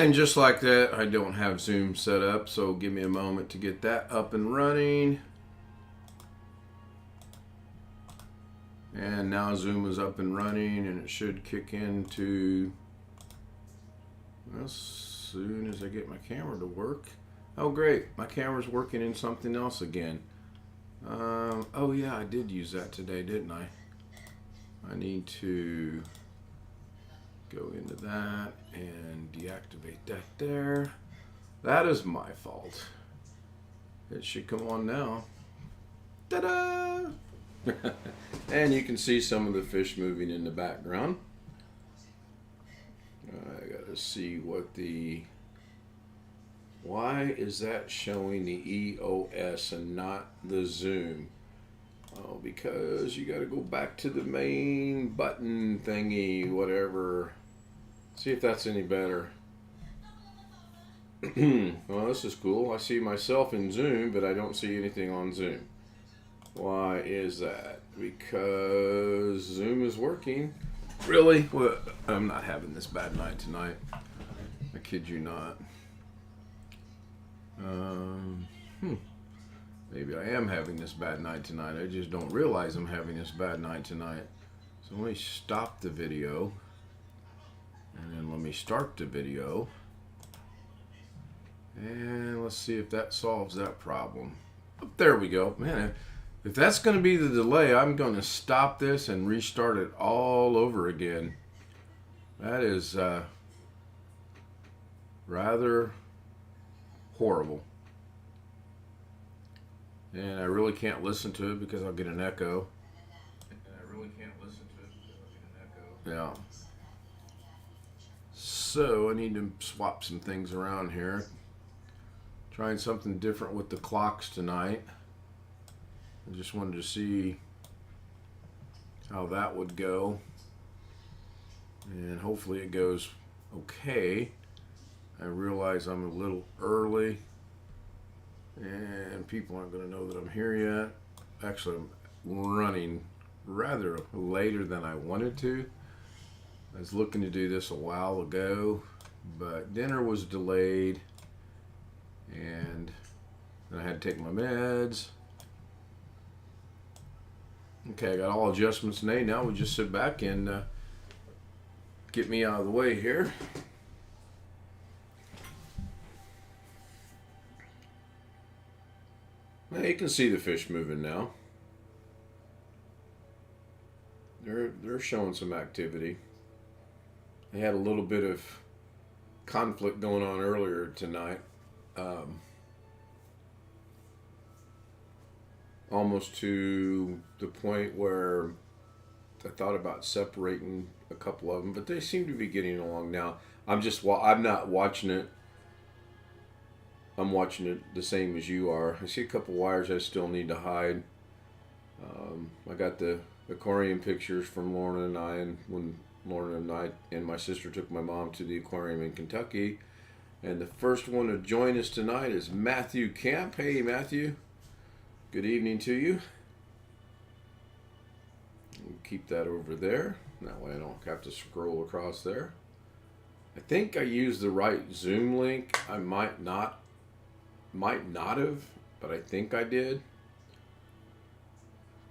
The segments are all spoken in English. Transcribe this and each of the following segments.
And just like that, I don't have Zoom set up, so give me a moment to get that up and running. And now Zoom is up and running, and it should kick into as soon as I get my camera to work. Oh great, my camera's working in something else again. Oh yeah, I did use that today, didn't I? I need to go into that and deactivate that there. That is my fault. It should come on now. Ta-da! And you can see some of the fish moving in the background. I gotta see what the... Why is that showing the EOS and not the zoom? Oh, because you gotta go back to the main button thingy, whatever. See if that's any better. Well, this is cool. I see myself in Zoom, but I don't see anything on Zoom. Why is that? Because Zoom is working. Really? Well, I'm not having this bad night tonight. I kid you not. Maybe I am having this bad night tonight. I just don't realize I'm having this bad night tonight. So let me stop the video. And then let me start the video. And let's see if that solves that problem. Oh, there we go. Man, if that's going to be the delay, I'm going to stop this and restart it all over again. That is rather horrible. And I really can't listen to it because I'll get an echo. Yeah. So I need to swap some things around here. Trying something different with the clocks tonight. I just wanted to see how that would go. And hopefully it goes okay. I realize I'm a little early. And people aren't going to know that I'm here yet. Actually, I'm running rather later than I wanted to. I was looking to do this a while ago, but dinner was delayed, and then I had to take my meds. Okay, I got all adjustments made. Now we just sit back and get me out of the way here. Now you can see the fish moving now. They're showing some activity. They had a little bit of conflict going on earlier tonight. Almost to the point where I thought about separating a couple of them, but they seem to be getting along now. I'm not watching it. I'm watching it the same as you are. I see a couple wires I still need to hide. I got the aquarium pictures from Lorna and I, and when Lorna and I and my sister took my mom to the aquarium in Kentucky. And the first one to join us tonight is Matthew Camp. Hey, Matthew. Good evening to you. We'll keep that over there. That way I don't have to scroll across there. I think I used the right Zoom link. I might not have, but I think I did.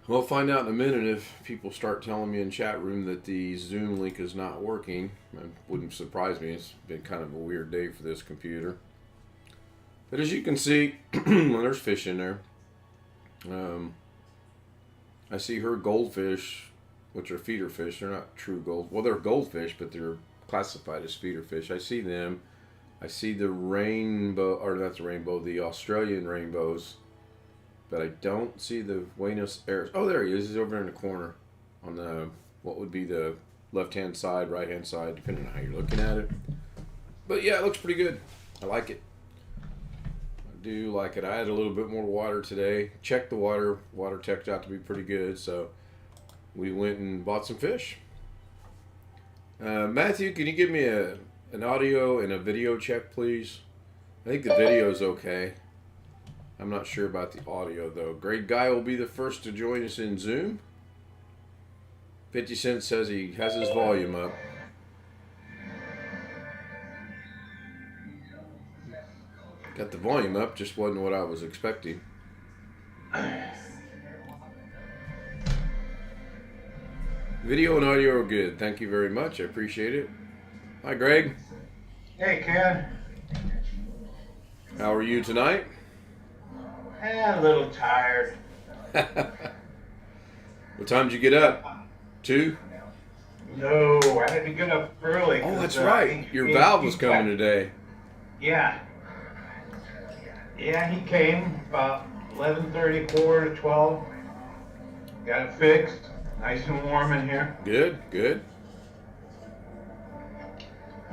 We'll find out in a minute if people start telling me in chat room that the Zoom link is not working. It wouldn't surprise me. It's been kind of a weird day for this computer. But as you can see, there's fish in there. I see her goldfish, which are feeder fish. They're not true gold. Well, they're goldfish, but they're classified as feeder fish. I see them. I see the rainbow, or not the rainbow, the Australian rainbows. But I don't see the Buenos Aires. Oh, there he is. He's over in the corner on the, what would be the left-hand side, right-hand side, depending on how you're looking at it. But yeah, it looks pretty good. I like it. I do like it. I had a little bit more water today. Checked the water. Water checked out to be pretty good. So we went and bought some fish. Matthew, can you give me an audio and a video check, please? I think the video is okay. I'm not sure about the audio, though. Great Guy will be the first to join us in Zoom. 50 Cent says he has his volume up. Got the volume up, just wasn't what I was expecting. Video and audio are good. Thank you very much. I appreciate it. Hi, Greg. Hey, Ken. How are you tonight? A little tired. What time did you get up? 2? No, I had to get up early. Oh, that's right. Your valve was coming today. Yeah. Yeah, he came about 11:30, quarter to 12. Got it fixed. Nice and warm in here. Good, good.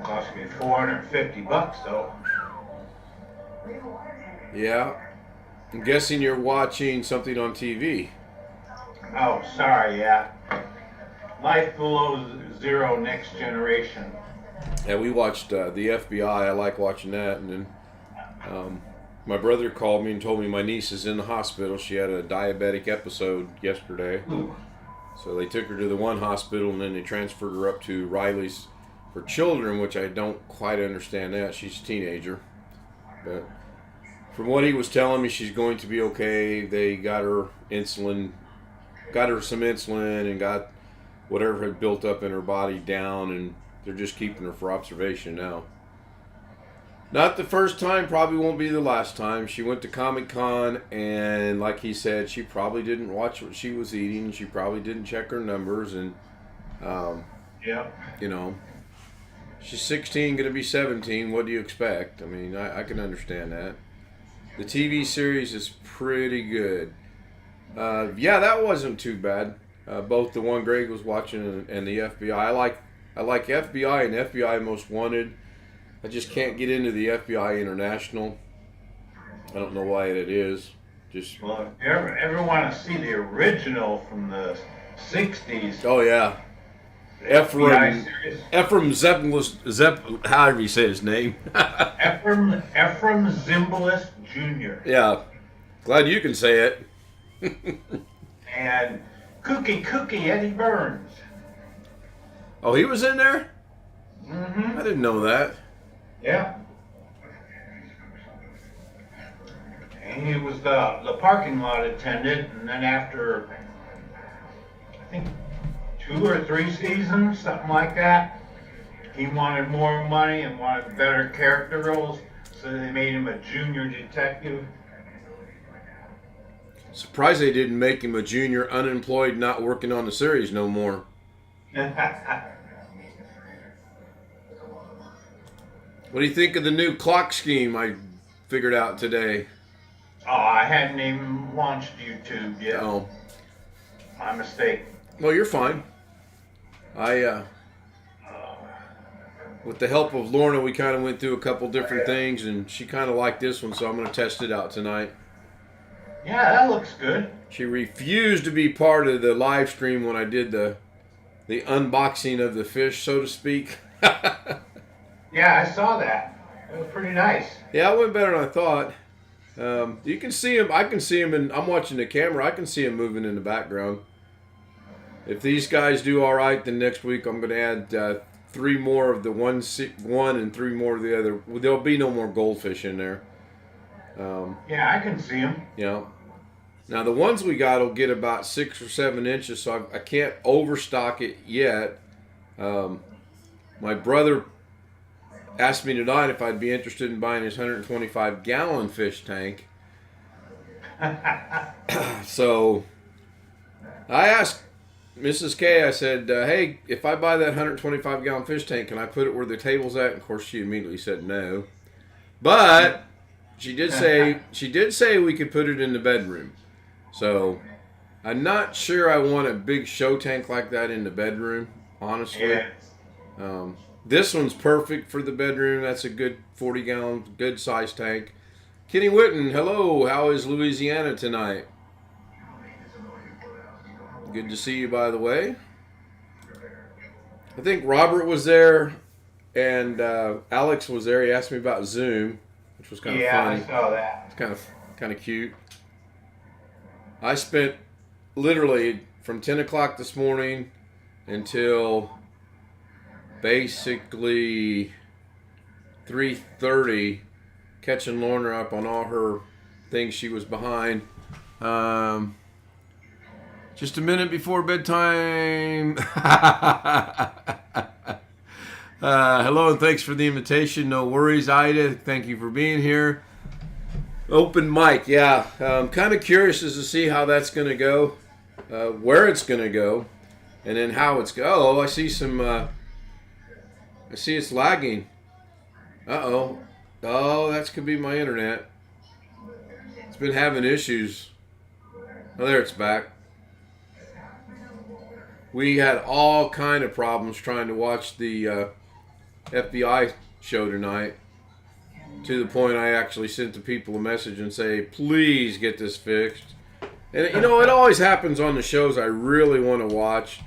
Cost me $450 though. Yeah. I'm guessing you're watching something on TV. Oh, sorry, yeah. Life Below Zero Next Generation. Yeah, we watched the FBI. I like watching that. And then my brother called me and told me my niece is in the hospital. She had a diabetic episode yesterday. Ooh. So they took her to the one hospital and then they transferred her up to Riley's for children, which I don't quite understand that. She's a teenager. But from what he was telling me, she's going to be okay. They got her some insulin and got whatever had built up in her body down, and they're just keeping her for observation now. Not the first time, probably won't be the last time. She went to Comic-Con, and like he said, she probably didn't watch what she was eating. She probably didn't check her numbers, and you know, she's 16, going to be 17. What do you expect? I mean, I can understand that. The TV series is pretty good. Yeah, that wasn't too bad. Both the one Greg was watching and the FBI. I like FBI and FBI Most Wanted. I just can't get into the FBI International. I don't know why it is. Just well, if you ever want to see the original from the 60s. Oh yeah. Ephraim Zimbalist, however you say his name. Ephraim Zimbalist Jr. Yeah. Glad you can say it. And Kooky Eddie Burns. Oh, he was in there? Mm-hmm. I didn't know that. Yeah. And he was the parking lot attendant, and then after, I think, 2 or 3 seasons, something like that, he wanted more money and wanted better character roles, so they made him a junior detective. Surprised they didn't make him a junior unemployed, not working on the series no more. What do you think of the new clock scheme I figured out today? Oh, I hadn't even launched YouTube yet. Oh. My mistake. Well, you're fine. With the help of Lorna, we kind of went through a couple different things, and she kind of liked this one, so I'm going to test it out tonight. Yeah, that looks good. She refused to be part of the live stream when I did the unboxing of the fish, so to speak. Yeah, I saw that. It was pretty nice. Yeah, it went better than I thought. You can see him. I can see him, and I'm watching the camera. I can see him moving in the background. If these guys do all right, then next week I'm going to add 3 more of the one and 3 more of the other. There'll be no more goldfish in there. Yeah, I can see him. Yeah. Now the ones we got will get about 6 or 7 inches, so I can't overstock it yet. My brother asked me tonight if I'd be interested in buying his 125-gallon fish tank. So I asked Mrs. K, I said, hey, if I buy that 125-gallon fish tank, can I put it where the table's at? And of course, she immediately said no. But she did say we could put it in the bedroom. So I'm not sure I want a big show tank like that in the bedroom, honestly. Yeah. This one's perfect for the bedroom. That's a good 40-gallon, good size tank. Kenny Witten, hello. How is Louisiana tonight? Good to see you, by the way. I think Robert was there, and Alex was there. He asked me about Zoom, which was kind of funny. Yeah, I saw that. It's kind of cute. I spent literally from 10 o'clock this morning until basically 3:30 catching Lorna up on all her things she was behind. Just a minute before bedtime. Hello and thanks for the invitation. No worries, Ida. Thank you for being here. Open mic, yeah. I'm kind of curious as to see how that's going to go, where it's going to go, and then how it's go. Oh, I see some. I see it's lagging. Uh-oh. Oh, that could be my internet. It's been having issues. Oh, there it's back. We had all kind of problems trying to watch the FBI show tonight, to the point I actually sent the people a message and say, please get this fixed. And you know, it always happens on the shows I really want to watch.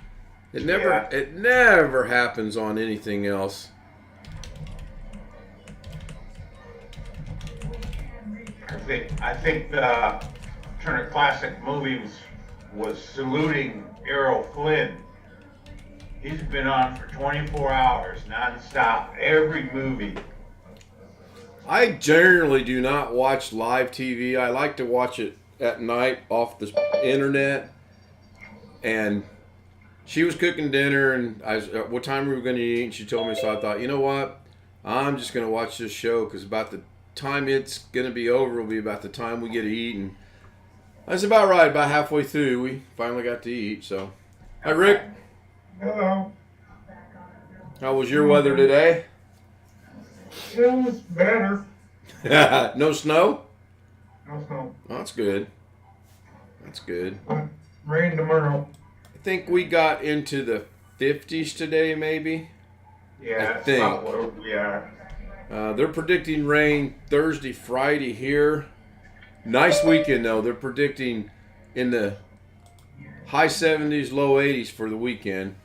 It never happens on anything else. I think the Turner Classic Movies was saluting Errol Flynn. He's been on for 24 hours, nonstop, every movie. I generally do not watch live TV. I like to watch it at night off the internet. And she was cooking dinner, and what time were we going to eat? And she told me, so I thought, you know what? I'm just going to watch this show, because about the time it's going to be over will be about the time we get to eat. And that's about right. About halfway through, we finally got to eat. So, hi, Rick. Hello. How was your weather today? It was better. No snow? No snow. Oh, that's good. That's good. Rain tomorrow. I think we got into the 50s today, maybe. Yeah, I think. about where we are. They're predicting rain Thursday, Friday here. Nice weekend, though. They're predicting in the high 70s, low 80s for the weekend.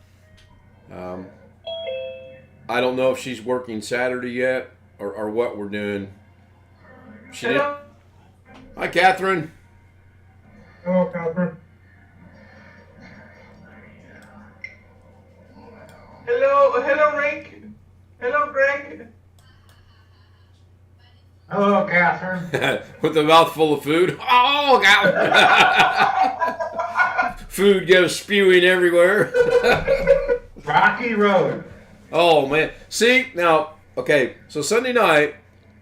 I don't know if she's working Saturday yet or what we're doing. Hello. Hi, Catherine. Hello, Catherine. Hello, Rick. Hello, Greg. Hello, Catherine. With a mouthful of food. Oh, God. Food goes spewing everywhere. Rocky Road. Oh, man. See, now, okay, so Sunday night,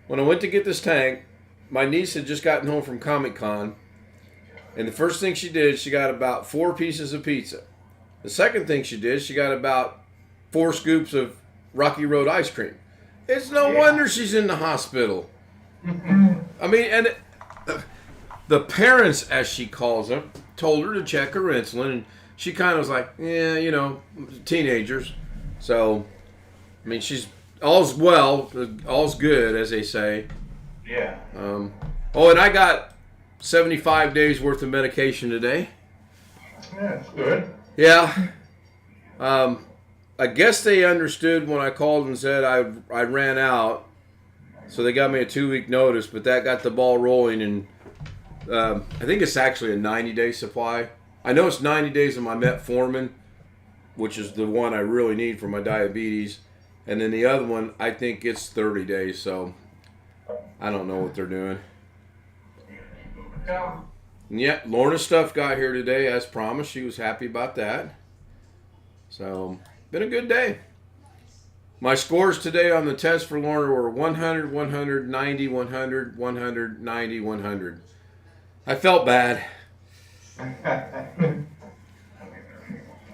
when I went to get this tank, my niece had just gotten home from Comic-Con, and the first thing she did, she got about 4 pieces of pizza. The second thing she did, she got about 4 scoops of Rocky Road ice cream. It's no wonder she's in the hospital. I mean, and the parents, as she calls them, told her to check her insulin, and she kind of was like, yeah, you know, teenagers. So, I mean, she's all's well, all's good, as they say. Yeah. Oh, and I got 75 days worth of medication today. Yeah, that's good. Yeah. I guess they understood when I called and said I ran out, so they got me a 2-week notice, but that got the ball rolling, and I think it's actually a 90-day supply. I know it's 90 days of my metformin, which is the one I really need for my diabetes, and then the other one, I think it's 30 days, so I don't know what they're doing. Yeah. And yet, Lorna's stuff got here today, as promised. She was happy about that. So, been a good day. My scores today on the test for Lorna were 100, 100, 90, 100, 100, 90, 100. I felt bad.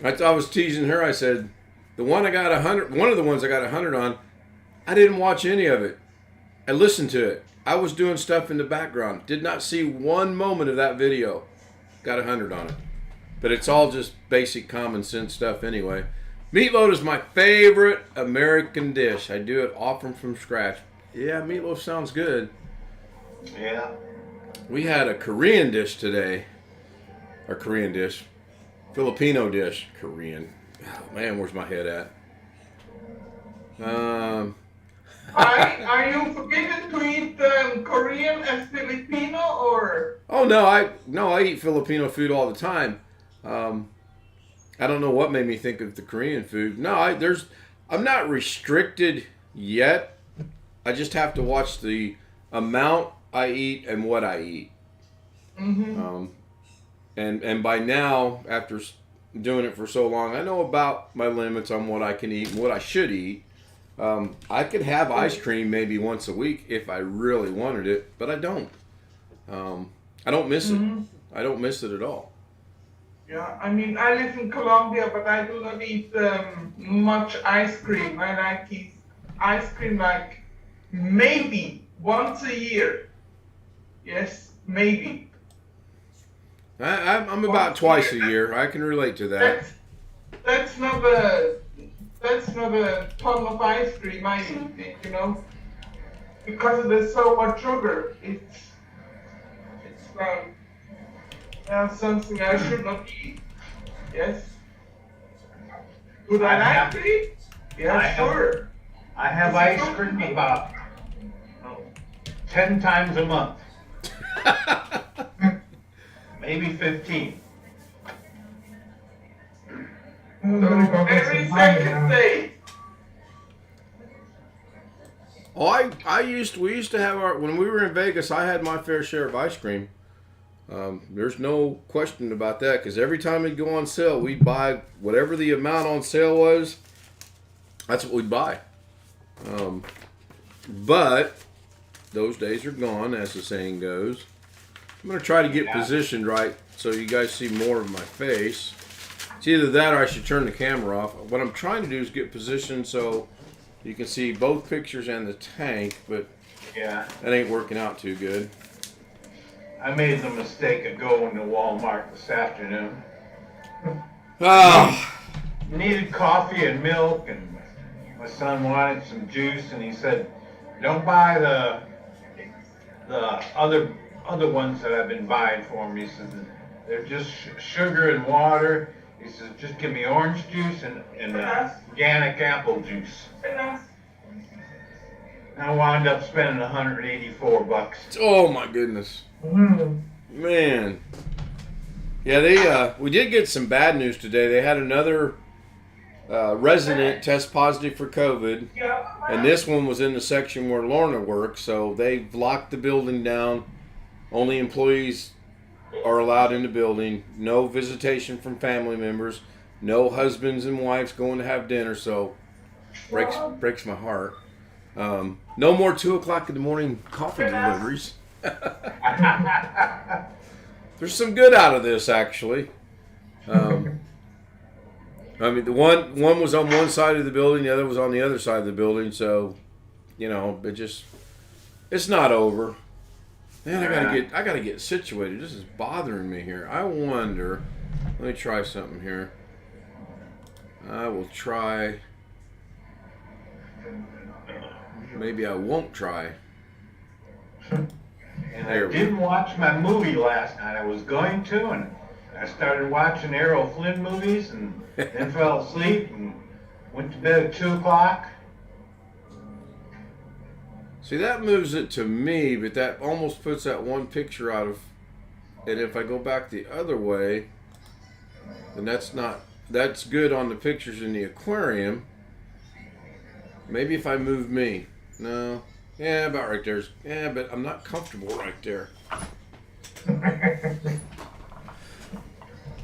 I was teasing her. I said, the one I got 100, one of the ones I got 100 on, I didn't watch any of it. I listened to it. I was doing stuff in the background. Did not see one moment of that video. Got 100 on it. But it's all just basic common sense stuff anyway. Meatloaf is my favorite American dish. I do it often from scratch. Yeah, meatloaf sounds good. Yeah. We had a Korean dish today. Or Korean dish. Filipino dish. Korean. Oh, man, where's my head at? Are you forbidden to eat Korean and Filipino or? Oh no, I eat Filipino food all the time. I don't know what made me think of the Korean food. No, I'm not restricted yet. I just have to watch the amount I eat and what I eat. Mm-hmm. And by now, after doing it for so long, I know about my limits on what I can eat and what I should eat. I could have ice cream maybe once a week if I really wanted it, but I don't. I don't miss it. I don't miss it at all. Yeah, I mean, I live in Colombia, but I do not eat much ice cream. I like eat ice cream like maybe once a year. Yes, maybe. I'm about twice a year. I can relate to that. That's not a ton of ice cream I eat, you know, because there's so much sugar. It's like something I should not eat. Yes. Would I like to eat? Yeah, sure. I have ice cream about 10 times a month. Maybe 15. Every second day. Oh, we used to have when we were in Vegas, I had my fair share of ice cream. There's no question about that, because every time it'd go on sale, we'd buy whatever the amount on sale was. That's what we'd buy. But those days are gone, as the saying goes. I'm going to try to get positioned right so you guys see more of my face. It's either that or I should turn the camera off. What I'm trying to do is get positioned so you can see both pictures and the tank, but yeah, that ain't working out too good. I made the mistake of going to Walmart this afternoon. Oh. Needed coffee and milk, and my son wanted some juice, and he said, "Don't buy the other ones that I've been buying for him." He says, "They're just sugar and water." He says, "Just give me orange juice and organic apple juice." I wound up spending $184. Oh my goodness. Man. Yeah, we did get some bad news today. They had another resident test positive for COVID, and this one was in the section where Lorna works, so they've locked the building down. Only employees are allowed in the building. No visitation from family members. No husbands and wives going to have dinner, so breaks my heart. No more 2 o'clock in the morning coffee deliveries. There's some good out of this, actually. I mean, the one was on one side of the building, the other was on the other side of the building, so it's not over. Man, I gotta get situated. This is bothering me here. I wonder. Let me try something here. I will try. Maybe I won't try. And I didn't watch my movie last night. I was going to, and I started watching Errol Flynn movies, and then fell asleep and went to bed at 2 o'clock. See, that moves it to me, but that almost puts that one picture out of. And if I go back the other way, then that's good on the pictures in the aquarium. Maybe if I move me. No. Yeah, about right there. Yeah, but I'm not comfortable right there.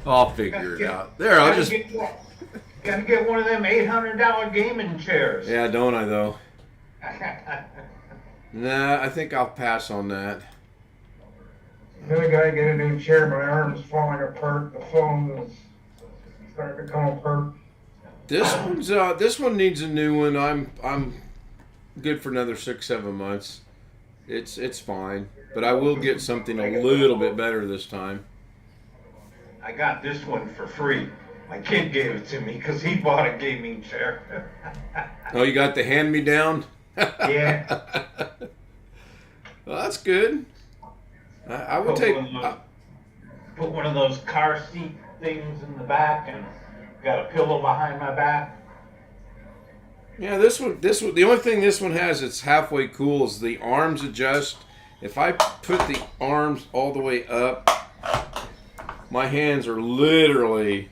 I'll figure it out. There, I'll just. Gotta get one of them $800 gaming chairs. Yeah, don't I though? Nah, I think I'll pass on that. The other guy get a new chair, my arm's falling apart. The phone is starting to come apart. This one needs a new one. I'm good for another 6-7 months. It's fine, but I will get something a little bit better this time. I got this one for free. My kid gave it to me because he bought a gaming chair. Oh, you got the hand-me-down? Yeah. Well, that's good. I would take. Put one of those car seat things in the back, and got a pillow behind my back. Yeah, this one. The only thing this one has that's halfway cool is the arms adjust. If I put the arms all the way up, my hands are literally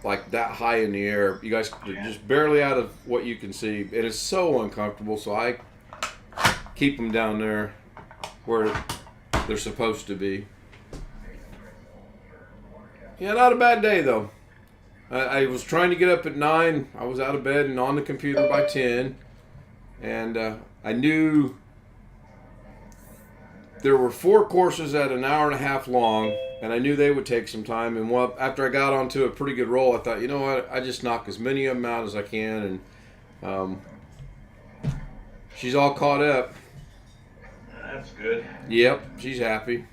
like that high in the air. You guys are just barely out of what you can see. It is so uncomfortable. So keep them down there where they're supposed to be. Yeah, not a bad day though. I was trying to get up at 9. I was out of bed and on the computer by 10. And I knew there were 4 courses at an hour and a half long, and I knew they would take some time. And after I got onto a pretty good roll, I thought, you know what, I just knock as many of them out as I can. And she's all caught up. That's good. Yep, she's happy.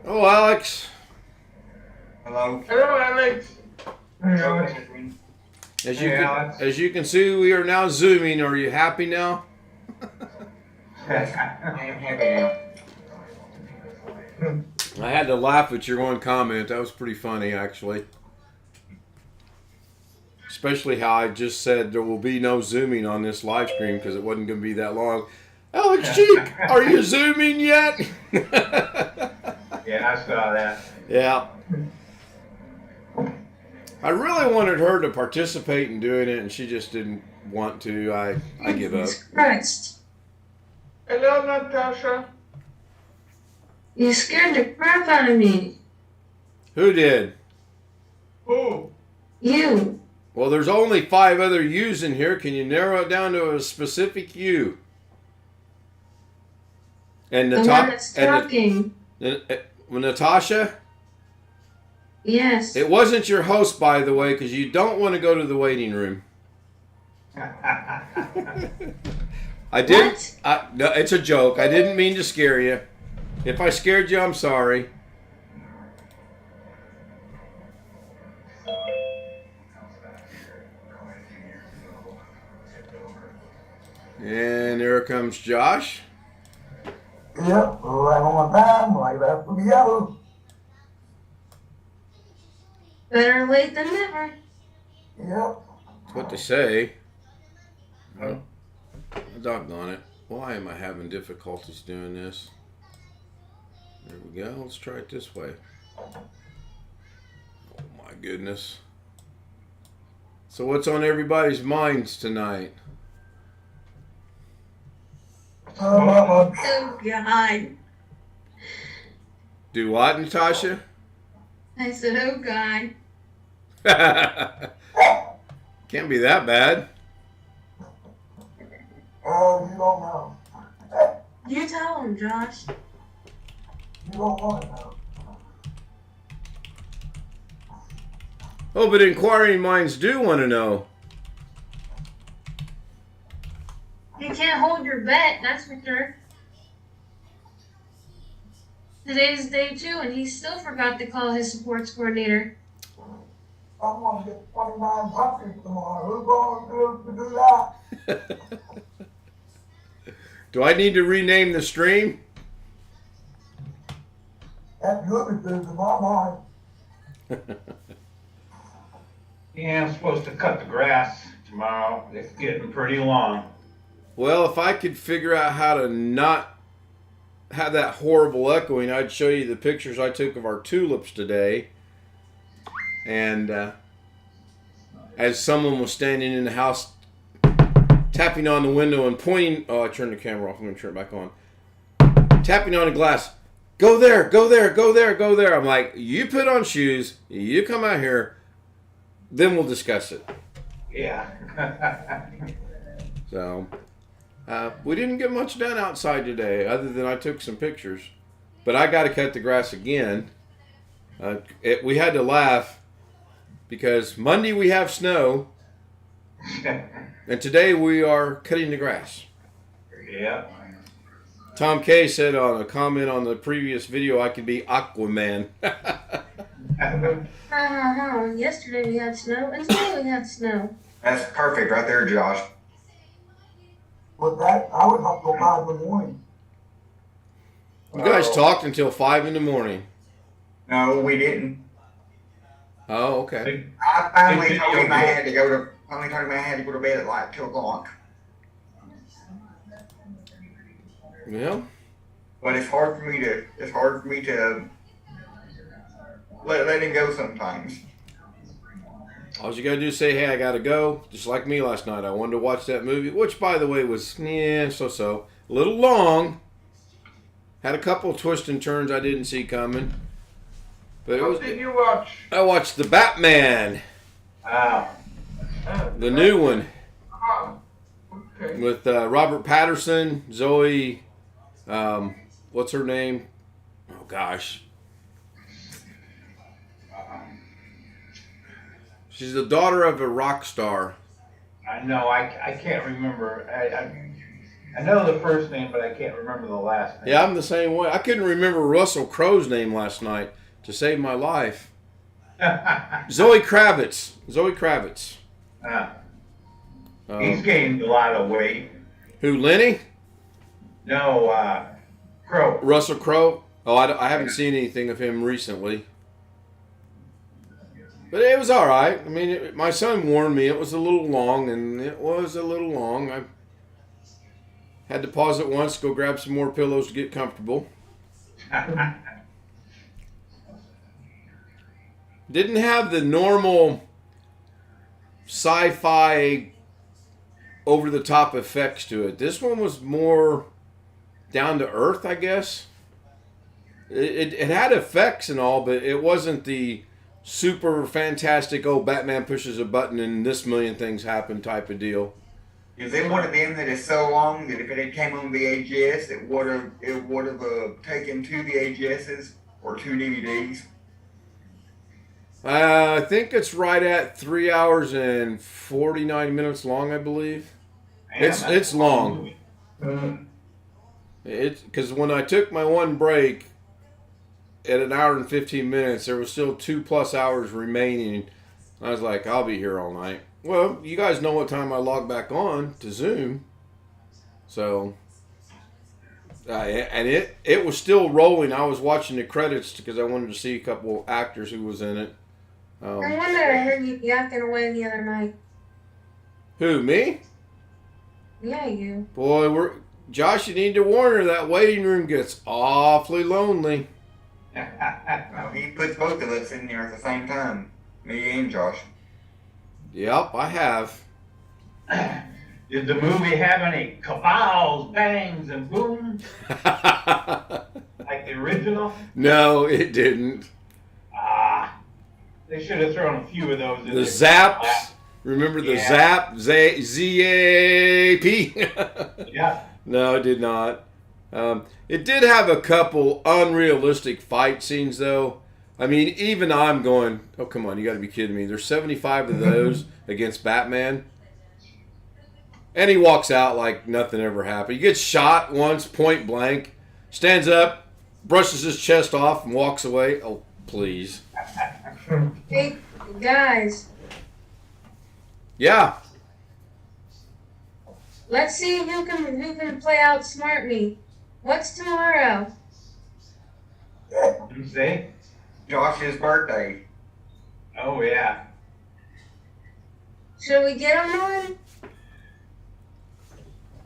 Oh, Alex. Hello. Hello, Alex. Hey, Alex. As you can see, we are now zooming. Are you happy now? I am happy now. I had to laugh at your one comment. That was pretty funny, actually. Especially how I just said there will be no zooming on this live stream because it wasn't going to be that long. Alex Cheak, are you zooming yet? Yeah, I saw that. Yeah. I really wanted her to participate in doing it, and she just didn't want to. I give up. Jesus Christ. Hello, Natasha. You scared the crap out of me. Who did? Who? You. Well, there's only 5 other U's in here. Can you narrow it down to a specific U? And The one that's talking. Natasha? Yes. It wasn't your host, by the way, because you don't want to go to the waiting room. I did. What? No, it's a joke. I didn't mean to scare you. If I scared you, I'm sorry. And there comes Josh. Yep, right on time, right after the yellow. Better late than never. Yep. What to say? Oh, doggone it. Why am I having difficulties doing this? There we go. Let's try it this way. Oh my goodness. So what's on everybody's minds tonight? Oh, God. Do what, Natasha? I said, oh, God. Can't be that bad. Oh, you don't know. You tell him, Josh. You don't want to know. Oh, but inquiring minds do want to know. You can't hold your bet, that's for sure. Today's day 2, and he still forgot to call his supports coordinator. I'm going to get 29 puppies tomorrow. Who's going to do that? Do I need to rename the stream? That's good because in my mind. Yeah, I'm supposed to cut the grass tomorrow. It's getting pretty long. Well, if I could figure out how to not have that horrible echoing, I'd show you the pictures I took of our tulips today. And as someone was standing in the house tapping on the window and pointing... Oh, I turned the camera off. I'm going to turn it back on. Tapping on the glass. Go there, go there, go there, go there. I'm like, you put on shoes. You come out here. Then we'll discuss it. Yeah. So... we didn't get much done outside today, other than I took some pictures. But I got to cut the grass again. We had to laugh because Monday we have snow, and today we are cutting the grass. Yeah. Tom K said on a comment on the previous video, I could be Aquaman. Yesterday we had snow, and today we had snow. That's perfect right there, Josh. With that, I would have to go 5 in the morning. You guys talked until 5 in the morning. No, we didn't. Oh, okay. I finally told him I had to go to bed at like 2 o'clock. Well, But it's hard for me to let him go sometimes. All you gotta do is say, hey, I gotta go. Just like me last night. I wanted to watch that movie, which, by the way, was, so-so. A little long. Had a couple of twists and turns I didn't see coming. But What did you watch? I watched The Batman. The new one. Ah, okay. With Robert Patterson, Zoe, what's her name? Oh, gosh. She's the daughter of a rock star. I know, I can't remember. I know the first name, but I can't remember the last name. Yeah, I'm the same way. I couldn't remember Russell Crowe's name last night to save my life. Zoe Kravitz. He's gained a lot of weight. Who, Lenny? No, Crow. Russell Crowe? Oh, I haven't seen anything of him recently. But it was all right. I mean, my son warned me it was a little long, and it was a little long. I had to pause it once, go grab some more pillows to get comfortable. Didn't have the normal sci-fi over-the-top effects to it. This one was more down to earth, I guess. It had effects and all, but it wasn't the super fantastic, oh, Batman pushes a button and this million things happen type of deal. Is it one of them that is so long that if it had came on VHS, it would have taken 2 VHSs or 2 DVDs? I think it's right at 3 hours and 49 minutes long, I believe. Man, It's long. It's because when I took my one break at an hour and 15 minutes, there was still 2+ hours remaining. I was like, I'll be here all night. Well, you guys know what time I log back on to Zoom. So, and it was still rolling. I was watching the credits because I wanted to see a couple actors who was in it. No wonder I heard you yapping away the other night. Who, me? Yeah, you. Boy, Josh, you need to warn her that waiting room gets awfully lonely. No, he puts both of us in there at the same time. Me and Josh. Yep, I have. Did the movie have any kabows, bangs, and booms like the original? No, it didn't. They should have thrown a few of those in The there. zaps. Remember the Yeah. zap? Z-A-P? Yeah. No, it did not. It did have a couple unrealistic fight scenes, though. I mean, even I'm going, oh, come on, you got to be kidding me. There's 75 of those against Batman. And he walks out like nothing ever happened. He gets shot once, point blank, stands up, brushes his chest off, and walks away. Oh, please. Hey, guys, Yeah. let's see who can play outsmart me. What's tomorrow? Tuesday? Josh's birthday. Oh, yeah. Should we get him on?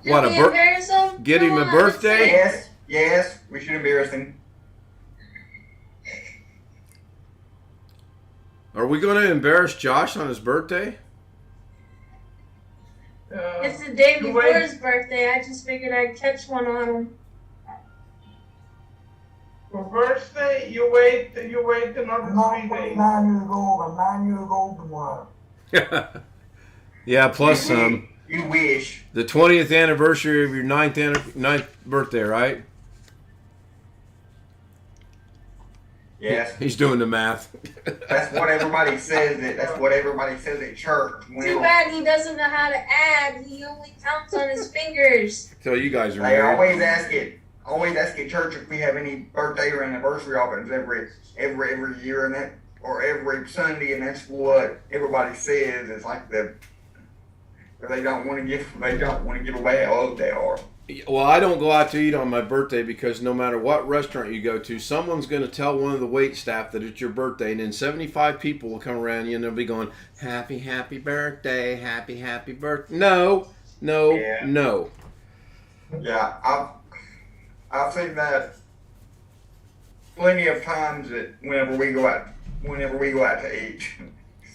Should What, we embarrass him? get him Come a on, birthday? let's Yes, we should embarrass him. Are we going to embarrass Josh on his birthday? It's the day you before wait. his birthday. I just figured I'd catch one on him. For birthday, you wait another I'm not 3 days. 29 years old. I'm 9 years old tomorrow. Yeah, plus some. You wish. The 20th anniversary of your ninth birthday, right? Yes. He's doing the math. That's what everybody says. That's what everybody says at church. Too bad he doesn't know how to add. He only counts on his fingers. So you guys are They married. always ask at church if we have any birthday or anniversary opens every year and that, or every Sunday, and that's what everybody says. It's like they don't want to give away how old they are. Well, I don't go out to eat on my birthday because no matter what restaurant you go to, someone's going to tell one of the wait staff that it's your birthday, and then 75 people will come around you and they'll be going, happy, happy birthday, happy, happy birthday. No. Yeah, I've seen that plenty of times that whenever we go out to eat.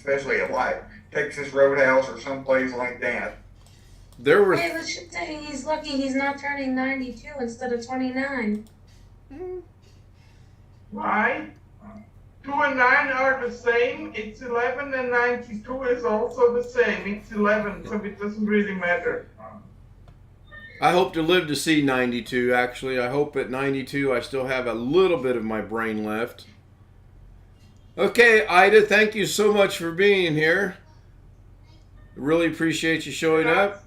especially at like Texas Roadhouse or someplace like that. There were. Hey, let's just say he's lucky he's not turning 92 instead of 29. Why? 2 and 9 are the same. It's 11 and 92 is also the same. It's 11, so it doesn't really matter. I hope to live to see 92, actually. I hope at 92 I still have a little bit of my brain left. Okay, Ida, thank you so much for being here. Really appreciate you showing up.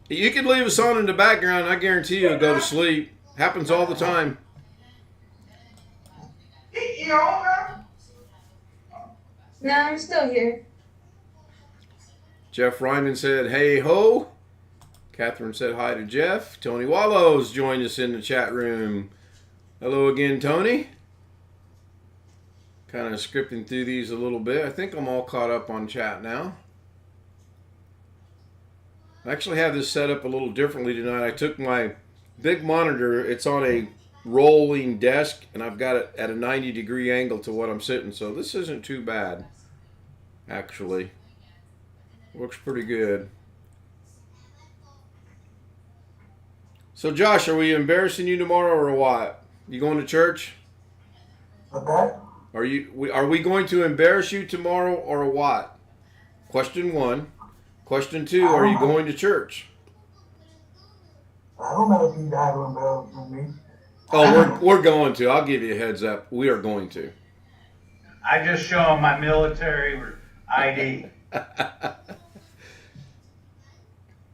You can leave us on in the background. I guarantee you'll go to sleep. Happens all the time. Yoga? No, I'm still here. Jeff Ryman said, hey ho. Catherine said hi to Jeff. Tony Wallows joined us in the chat room. Hello again, Tony. Kind of scripting through these a little bit. I think I'm all caught up on chat now. I actually have this set up a little differently tonight. I took my big monitor. It's on a rolling desk, and I've got it at a 90-degree angle to what I'm sitting. So this isn't too bad, actually. Looks pretty good. So, Josh, are we embarrassing you tomorrow or what? You going to church? Okay? Are we going to embarrass you tomorrow or what? Question 1. Question 2, are you going to church? I don't know if you guys will embarrass me. Oh, we're going to. I'll give you a heads up. We are going to. I just show them my military ID.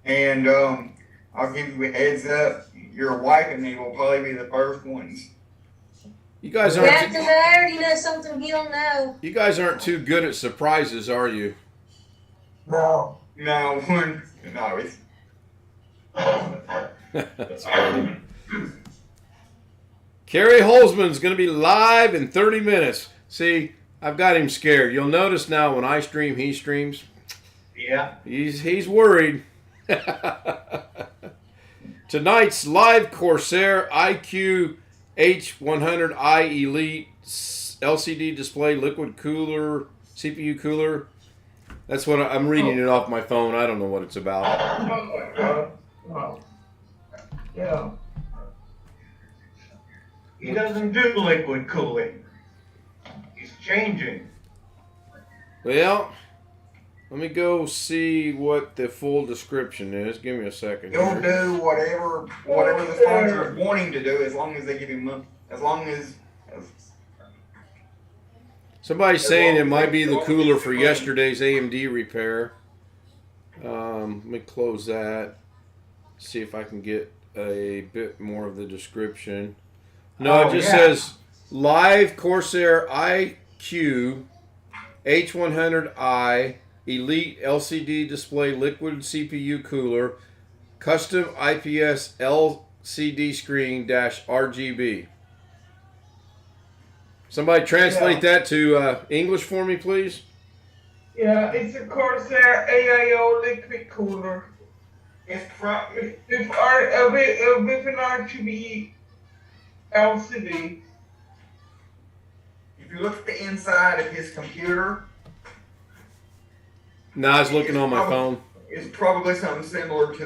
And I'll give you a heads up. Your wife and me will probably be the first ones. You guys Yeah, aren't. because I already know something he don't know. You guys aren't too good at surprises, are you? No. No, no, it's That's funny. Kerry Holzman's going to be live in 30 minutes. See, I've got him scared. You'll notice now when I stream, he streams. Yeah. He's worried. Tonight's live Corsair IQ H100i Elite LCD display liquid cooler, CPU cooler. That's what I'm reading it off my phone. I don't know what it's about. Oh my God. Wow. Yeah. He doesn't do liquid cooling. He's changing. Well, let me go see what the full description is. Give me a second he'll here. do whatever the sponsor is wanting to do, as long as they give him money. As long as Somebody's saying it might be the cooler for yesterday's AMD repair. Let me close that. See if I can get a bit more of the description. No, it just says live Corsair IQ H100i Elite LCD display liquid CPU cooler, custom IPS LCD screen -RGB. Somebody translate that to English for me, please. Yeah, it's a Corsair AIO liquid cooler. it's With an RGB LCD. if you look at the inside of his computer, No, I was looking on my phone. it's probably something similar to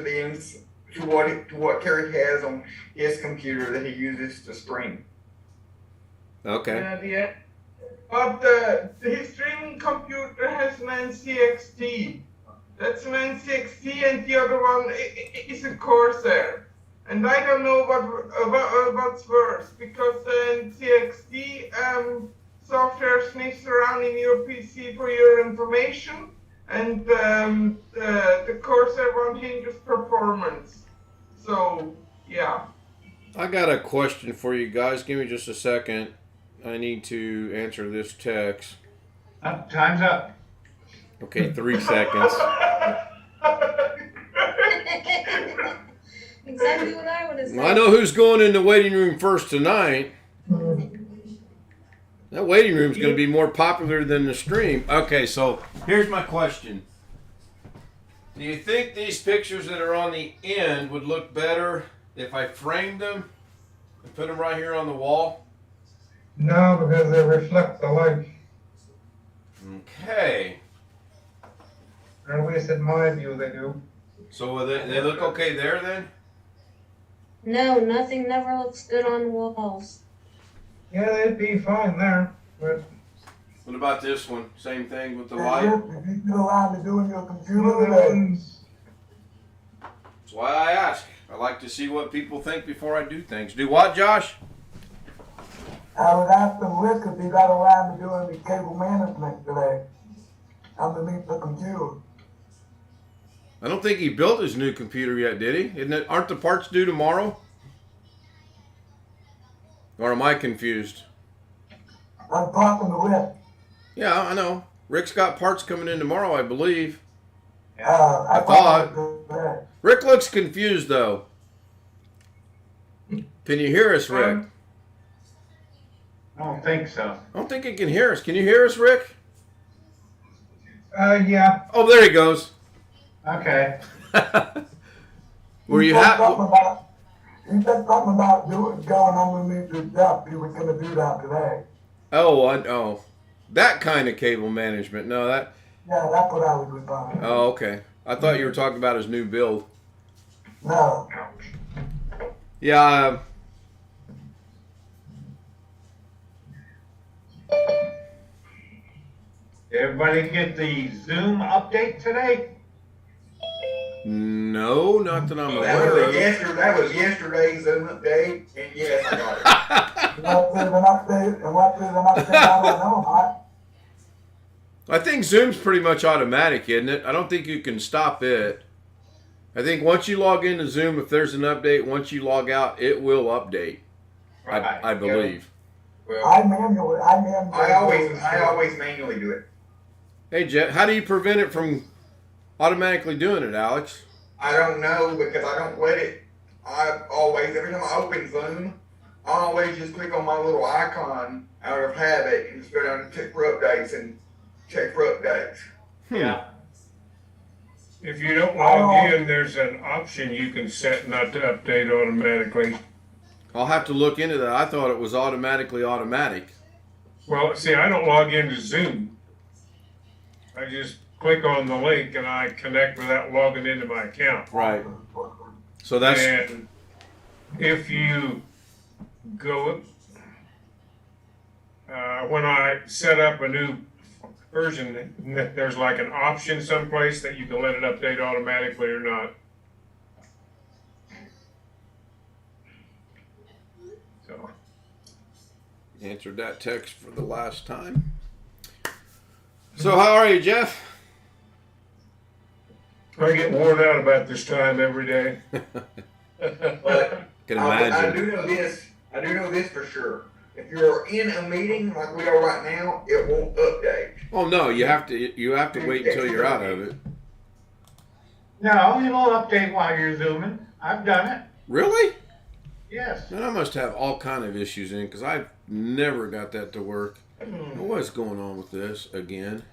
what Kerry has on his computer that he uses to stream. Okay. Yeah. But his streaming computer has an NCXT. That's an NCXT, and the other one is a Corsair. And I don't know what's worse, because the NCXT software sniffs around in your PC for your information, and the Corsair one hinders performance. So, yeah. I got a question for you guys. Give me just a second. I need to answer this text. Time's up. Okay, 3 seconds. Exactly what I would have said. I know who's going in the waiting room first tonight. That waiting room's going to be more popular than the stream. Okay, so here's my question. Do you think these pictures that are on the end would look better if I framed them and put them right here on the wall? No, because they reflect the light. Okay. Or at least in my view, they do. So they look okay there then? No, nothing never looks good on walls. Yeah, they'd be fine there, but What about this one? Same thing with the Hey, light? Rick, if you get around to doing your computer that today, one's, That's why I ask. I like to see what people think before I do things. Do what, Josh? I was asking Rick if he got around to doing the cable management today underneath the computer. I don't think he built his new computer yet, did he? Aren't the parts due tomorrow? Or am I confused? I'm talking to Rick. Yeah, I know. Rick's got parts coming in tomorrow, I believe. I thought- it was today. Rick looks confused, though. Can you hear us, Rick? I don't think so. I don't think he can hear us. Can you hear us, Rick? yeah. Oh, there he goes. Okay. Where you He said have? something about- He said something about going underneath his desk. He was gonna do that today. Oh, that kind of cable management. No, that. Yeah, that's what I was referring to. Oh, okay. I thought you were talking about his new build. No. Yeah. Everybody get the Zoom update today? No, not that I'm That aware of. that was yesterday's Zoom update, and yes, I got it. What there's an update, and what there's an update, I don't know, Mike. I think Zoom's pretty much automatic, isn't it? I don't think you can stop it. I think once you log into Zoom, if there's an update, once you log out, it will update. Right. I believe. Well, I manually. I always manually do it. Hey, Jet, how do you prevent it from automatically doing it, Alex? I don't know because I don't let it. I always, every time I open Zoom, I always just click on my little icon out of habit and just go down and check for updates and check for updates. Yeah. If you don't log in, there's an option you can set not to update automatically. I'll have to look into that. I thought it was automatically automatic. Well, see, I don't log into Zoom. I just click on the link and I connect without logging into my account. Right. So that's And if you go, when I set up a new version, there's like an option someplace that you can let it update automatically or not. So, answered that text for the last time. So how are you, Jeff? I get worn out about this time every day. But Can I imagine. do know this. I do know this for sure. If you're in a meeting like we are right now, it won't update. Oh no, you have to wait until you're out of it. No, it'll update while you're zooming. I've done it. Really? Yes. Man, I must have all kind of issues in because I've never got that to work. What's going on with this again?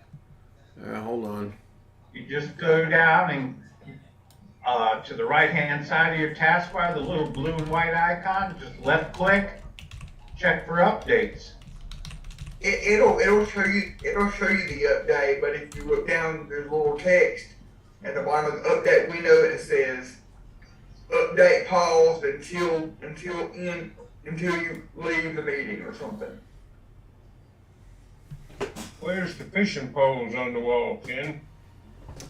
Hold on. You just go down and to the right-hand side of your taskbar, the little blue and white icon, just left-click, check for updates. It'll show you the update. But if you look down, there's a little text at the bottom of the update window that says update paused until you leave the meeting or something. Where's the fishing poles on the wall, Ken?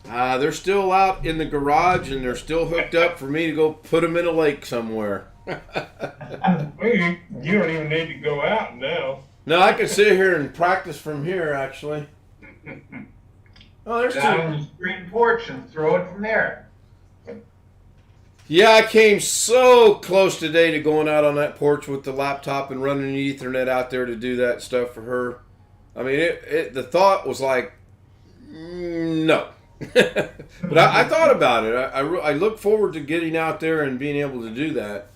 They're still out in the garage and they're still hooked up for me to go put them in a lake somewhere. Well, you don't even need to go out now. No, I can sit here and practice from here actually. Oh, there's Down two. on the screen porch and throw it from there. Yeah, I came so close today to going out on that porch with the laptop and running the Ethernet out there to do that stuff for her. I mean, the thought was like, no. But I thought about it. I look forward to getting out there and being able to do that.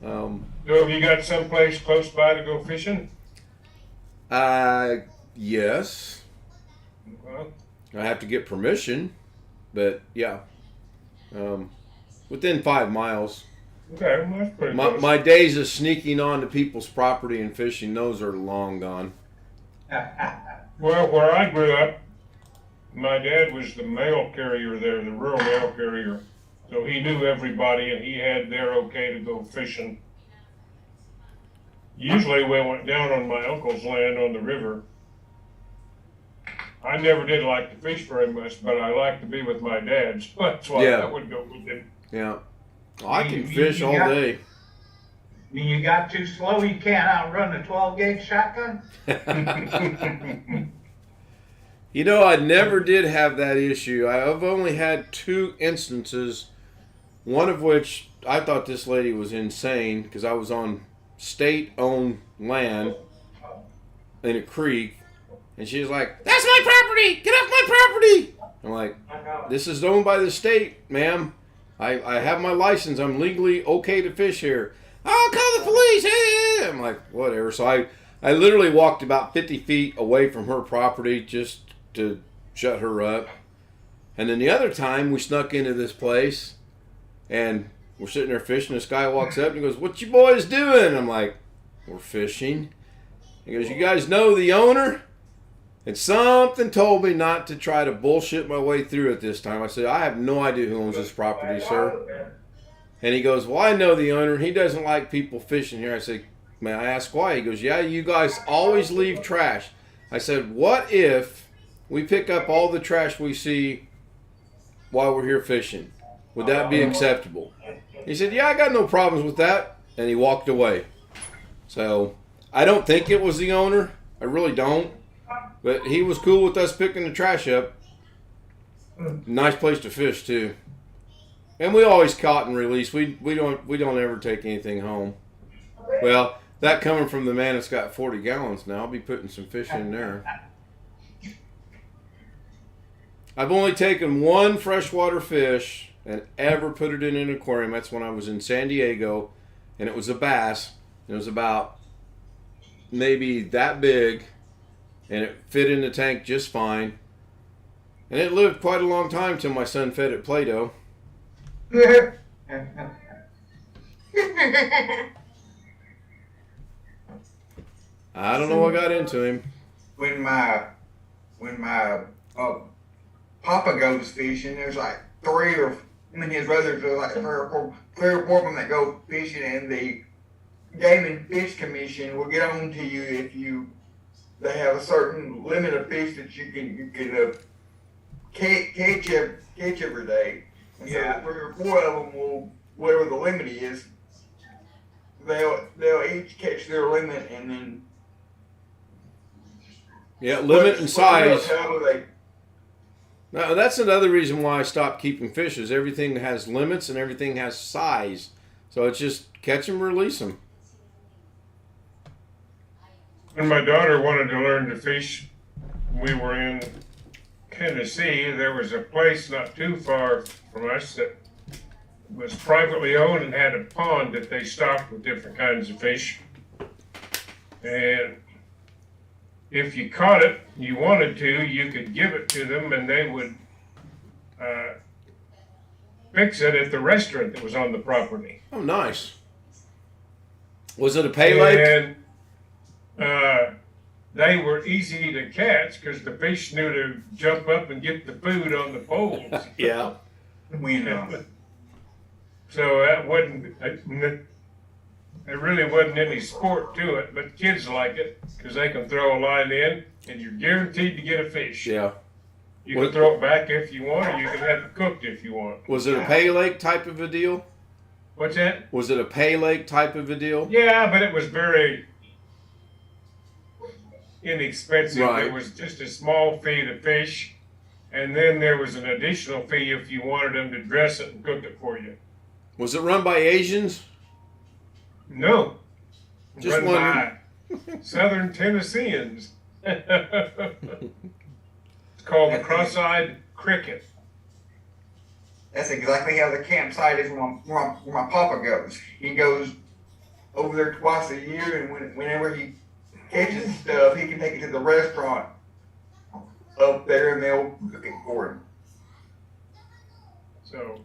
So have you got someplace close by to go fishing? Yes. Well, I have to get permission, but yeah. Within 5 miles. okay, well, that's pretty close. My days of sneaking onto people's property and fishing, those are long gone. Well, where I grew up, my dad was the mail carrier there, the rural mail carrier. So he knew everybody and he had their okay to go fishing. Usually we went down on my uncle's land on the river. I never did like to fish very much, but I like to be with my dad, so that's why Yeah. I would go with him. Yeah. I can fish all day. When you got too slow, you can't outrun a 12-gauge shotgun? You know, I never did have that issue. I've only had 2 instances, one of which I thought this lady was insane because I was on state-owned land in a creek, and she was like, "That's my property! Get off my property!" I'm like, "This is owned by the state, ma'am. I have my license. I'm legally okay to fish here." "I'll call the police." Hey. I'm like, whatever. So I literally walked about 50 feet away from her property just to shut her up. And then the other time we snuck into this place and we're sitting there fishing. This guy walks up and he goes, "What you boys doing?" I'm like, "We're fishing." He goes, "You guys know the owner?" And something told me not to try to bullshit my way through it this time. I said, "I have no idea who owns this property, sir." And he goes, "Well, I know the owner. He doesn't like people fishing here." I said, "May I ask why?" He goes, "Yeah, you guys always leave trash." I said, "What if we pick up all the trash we see while we're here fishing? Would that be acceptable?" He said, "Yeah, I got no problems with that." And he walked away. So I don't think it was the owner. I really don't. But he was cool with us picking the trash up. Nice place to fish too. And we always caught and release. We don't ever take anything home. Well, that coming from the man that's got 40 gallons now, I'll be putting some fish in there. I've only taken 1 freshwater fish and ever put it in an aquarium. That's when I was in San Diego, and it was a bass. It was about maybe that big, and it fit in the tank just fine. And it lived quite a long time till my son fed it Play-Doh. I don't know what got into him. When my Papa goes fishing, there's like 3 or his brothers are like 3 or 4 of them that go fishing, and the Game and Fish Commission will get on to you if they have a certain limit of fish that you can catch every day. And so 3 or 4 of them will, whatever the limit is, they'll each catch their limit, and then Limit and size. How they, Now, that's another reason why I stopped keeping fish is everything has limits and everything has size. So it's just catch them, release them. When my daughter wanted to learn to fish, we were in Tennessee. There was a place not too far from us that was privately owned and had a pond that they stocked with different kinds of fish. And if you caught it, you wanted to, you could give it to them and they would fix it at the restaurant that was on the property. Oh, nice. Was it a pay lake? And they were easy to catch because the fish knew to jump up and get the food on the poles. Yeah. we know. So that wasn't, there really wasn't any sport to it, but kids like it because they can throw a line in and you're guaranteed to get a fish. Yeah. You can throw it back if you want, or you can have it cooked if you want. Was it a pay lake type of a deal? What's that? Was it a pay lake type of a deal? Yeah, but it was very inexpensive. Right. It was just a small fee to fish, and then there was an additional fee if you wanted them to dress it and cook it for you. Was it run by Asians? No. Just Run one. by Southern Tennesseans. It's called the Cross-Eyed Cricket. That's exactly how the campsite is where my Papa goes. He goes over there twice a year, and whenever he catches stuff, he can take it to the restaurant up there, and they'll cook it for him. So,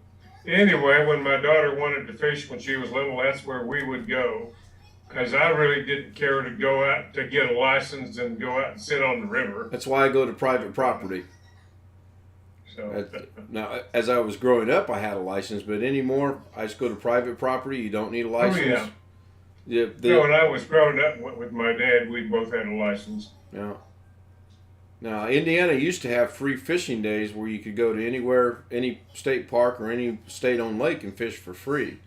anyway, when my daughter wanted to fish when she was little, that's where we would go. Because I really didn't care to go out to get a license and go out and sit on the river. That's why I go to private property. So Now, as I was growing up, I had a license, but anymore, I just go to private property. You don't need a license. yeah. Yeah. When I was growing up with my dad, we both had a license. Yeah. Now, Indiana used to have free fishing days where you could go to anywhere, any state park or any state-owned lake and fish for free.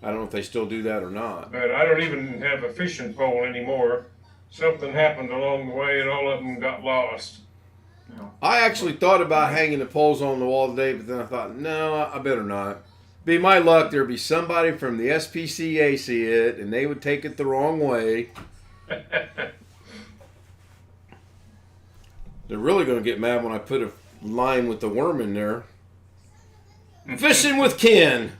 I don't know if they still do that or not. But I don't even have a fishing pole anymore. Something happened along the way, and all of them got lost. I actually thought about hanging the poles on the wall today, but then I thought, no, I better not. Be my luck, there'd be somebody from the SPCA see it, and they would take it the wrong way. They're really going to get mad when I put a line with the worm in there. Fishing with Ken.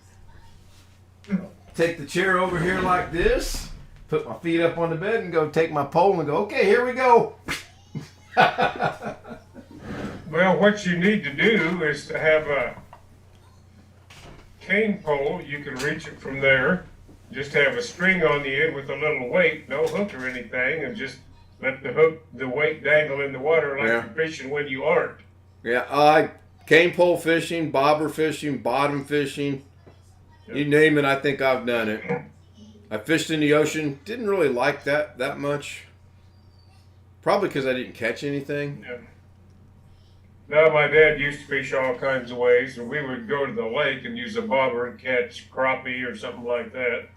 Take the chair over here like this, put my feet up on the bed, and go take my pole and go, okay, here we go. Well, what you need to do is to have a cane pole. You can reach it from there. Just have a string on the end with a little weight, no hook or anything, and just let the weight dangle in the water like you're fishing when you aren't. Yeah, cane pole fishing, bobber fishing, bottom fishing. You name it, I think I've done it. I fished in the ocean. Didn't really like that much. Probably because I didn't catch anything. Yeah. No, my dad used to fish all kinds of ways, and we would go to the lake and use a bobber and catch crappie or something like that.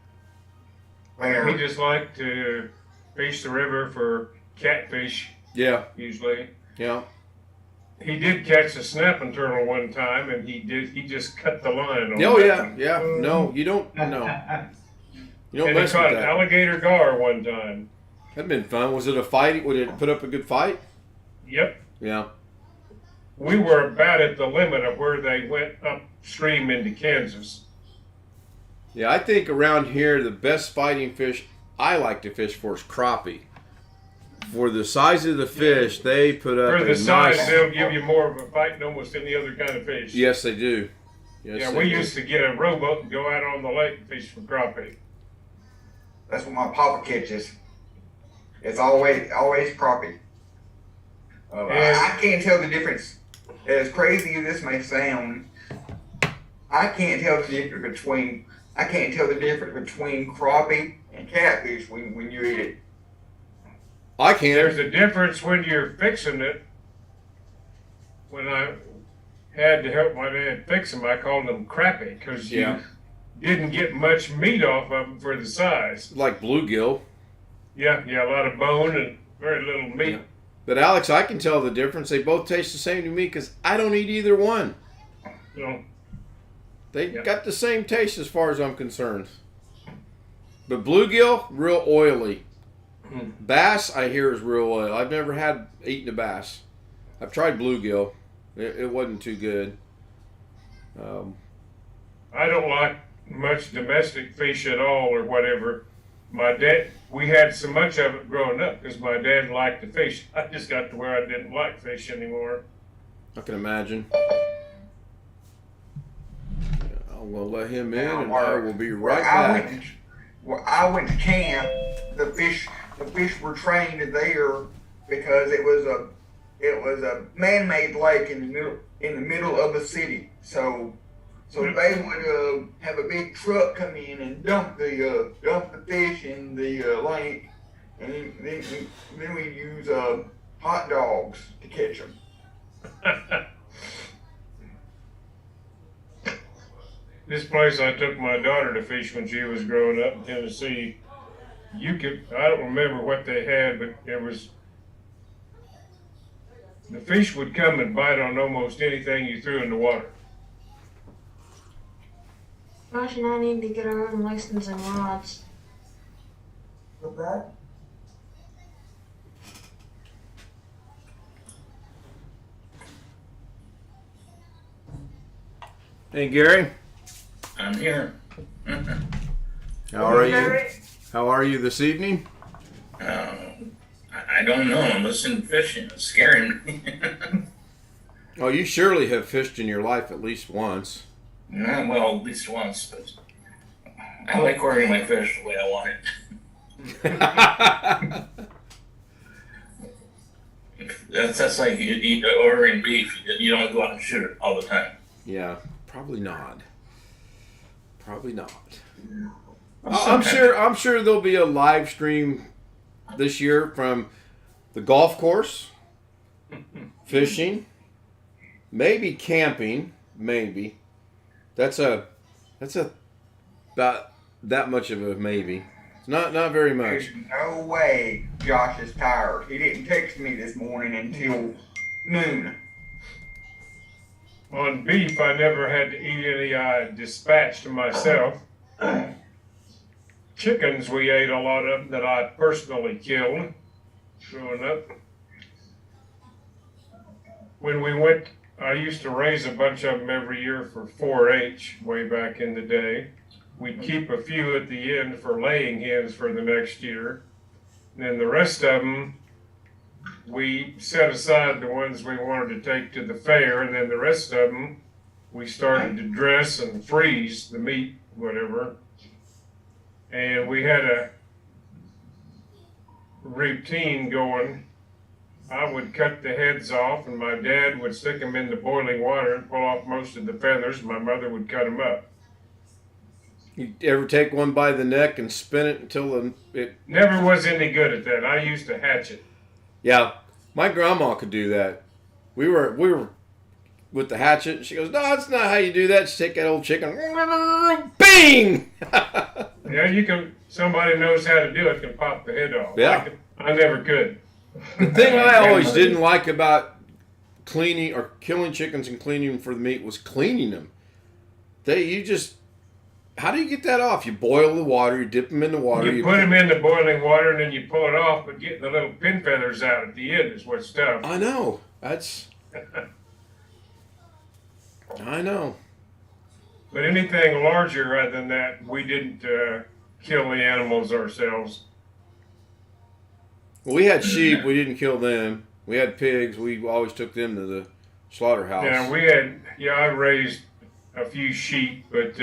He just liked to fish the river for catfish. Yeah. Usually. Yeah. He did catch a snapping turtle one time, and he just cut the line on Oh that yeah, one. yeah. No, you don't. No. You don't And he mess caught with an that. alligator gar one time. That'd been fun. Was it a fight? Would it put up a good fight? Yep. Yeah. We were about at the limit of where they went upstream into Kansas. Yeah, I think around here the best fighting fish I like to fish for is crappie. For the size of the fish, they put up For the a size, nice. they'll give you more of a fight than almost any other kind of fish. Yes, they do. Yes, Yeah, they we do. used to get a rowboat and go out on the lake and fish for crappie. That's what my papa catches. It's always crappie. I can't tell the difference. As crazy as this may sound, I can't tell the difference between crappie and catfish when you eat it. I can't. There's a difference when you're fixing it. When I had to help my dad fix them, I called them crappie because you didn't get much meat off of them for the size. Like bluegill. Yeah, a lot of bone and very little meat. Yeah. But Alex, I can tell the difference. They both taste the same to me because I don't eat either one. So, They got the same taste as far as I'm concerned. But bluegill, real oily. Bass, I hear, is real oily. I've never eaten a bass. I've tried bluegill. It wasn't too good. I don't like much domestic fish at all or whatever. My dad, we had so much of it growing up because my dad liked to fish. I just got to where I didn't like fish anymore. I can imagine. I'm going to let him in and I will be right back. I went to camp. The fish were trained there because it was a man-made lake in the middle of the city. So they would have a big truck come in and dump the fish in the lake, and then we'd use hot dogs to catch them. This place I took my daughter to fish when she was growing up in Tennessee, I don't remember what they had, but the fish would come and bite on almost anything you threw in the water. Josh and I need to get our own license and rods. With that, Hey, Gary. I'm here. How are you? How are you this evening? I don't know. I'm listening to fishing. It's scaring me. Oh, you surely have fished in your life at least once. Well, at least once, but I like ordering my fish the way I want it. That's like ordering beef. You don't go out and shoot it all the time. Yeah, probably not. Probably not. Sometimes. I'm sure there'll be a live stream this year from the golf course, fishing, maybe camping, maybe. That's about that much of a maybe. It's not very much. There's no way Josh is tired. He didn't text me this morning until noon. On beef, I never had to eat any I dispatched myself. Chickens, we ate a lot of them that I personally killed growing up. When we went, I used to raise a bunch of them every year for 4-H way back in the day. We'd keep a few at the end for laying hens for the next year. And then the rest of them, we set aside the ones we wanted to take to the fair, and then the rest of them, we started to dress and freeze the meat, whatever. And we had a routine going. I would cut the heads off, and my dad would stick them in the boiling water and pull off most of the feathers, and my mother would cut them up. You ever take one by the neck and spin it until it? Never was any good at that. I used to hatch it. Yeah, my grandma could do that. We were with the hatchet, and she goes, "No, that's not how you do that. She take that old chicken, bing." Yeah, you can. Somebody knows how to do it can pop the head off. Yeah. I never could. The thing I always didn't like about cleaning or killing chickens and cleaning them for the meat was cleaning them. How do you get that off? You boil the water, you dip them in the water. You put them in the boiling water and then you pull it off, but getting the little pin feathers out at the end is what's tough. I know. I know. But anything larger other than that, we didn't kill the animals ourselves. Well, we had sheep. We didn't kill them. We had pigs. We always took them to the slaughterhouse. Yeah, I raised a few sheep, but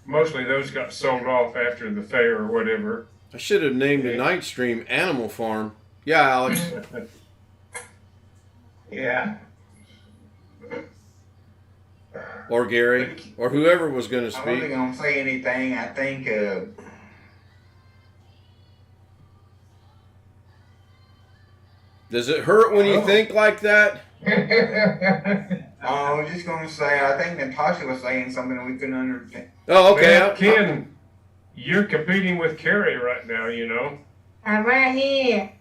mostly those got sold off after the fair or whatever. I should have named the night stream Animal Farm. Yeah, Alex. Yeah. Or Gary. Or whoever was going to I wasn't speak. gonna say anything. I think Does it hurt when you think like that? I was just gonna say I think Natasha was saying something we couldn't understand. Oh, okay. Man, Ken, you're competing with Carrie right now, you know. I'm right here.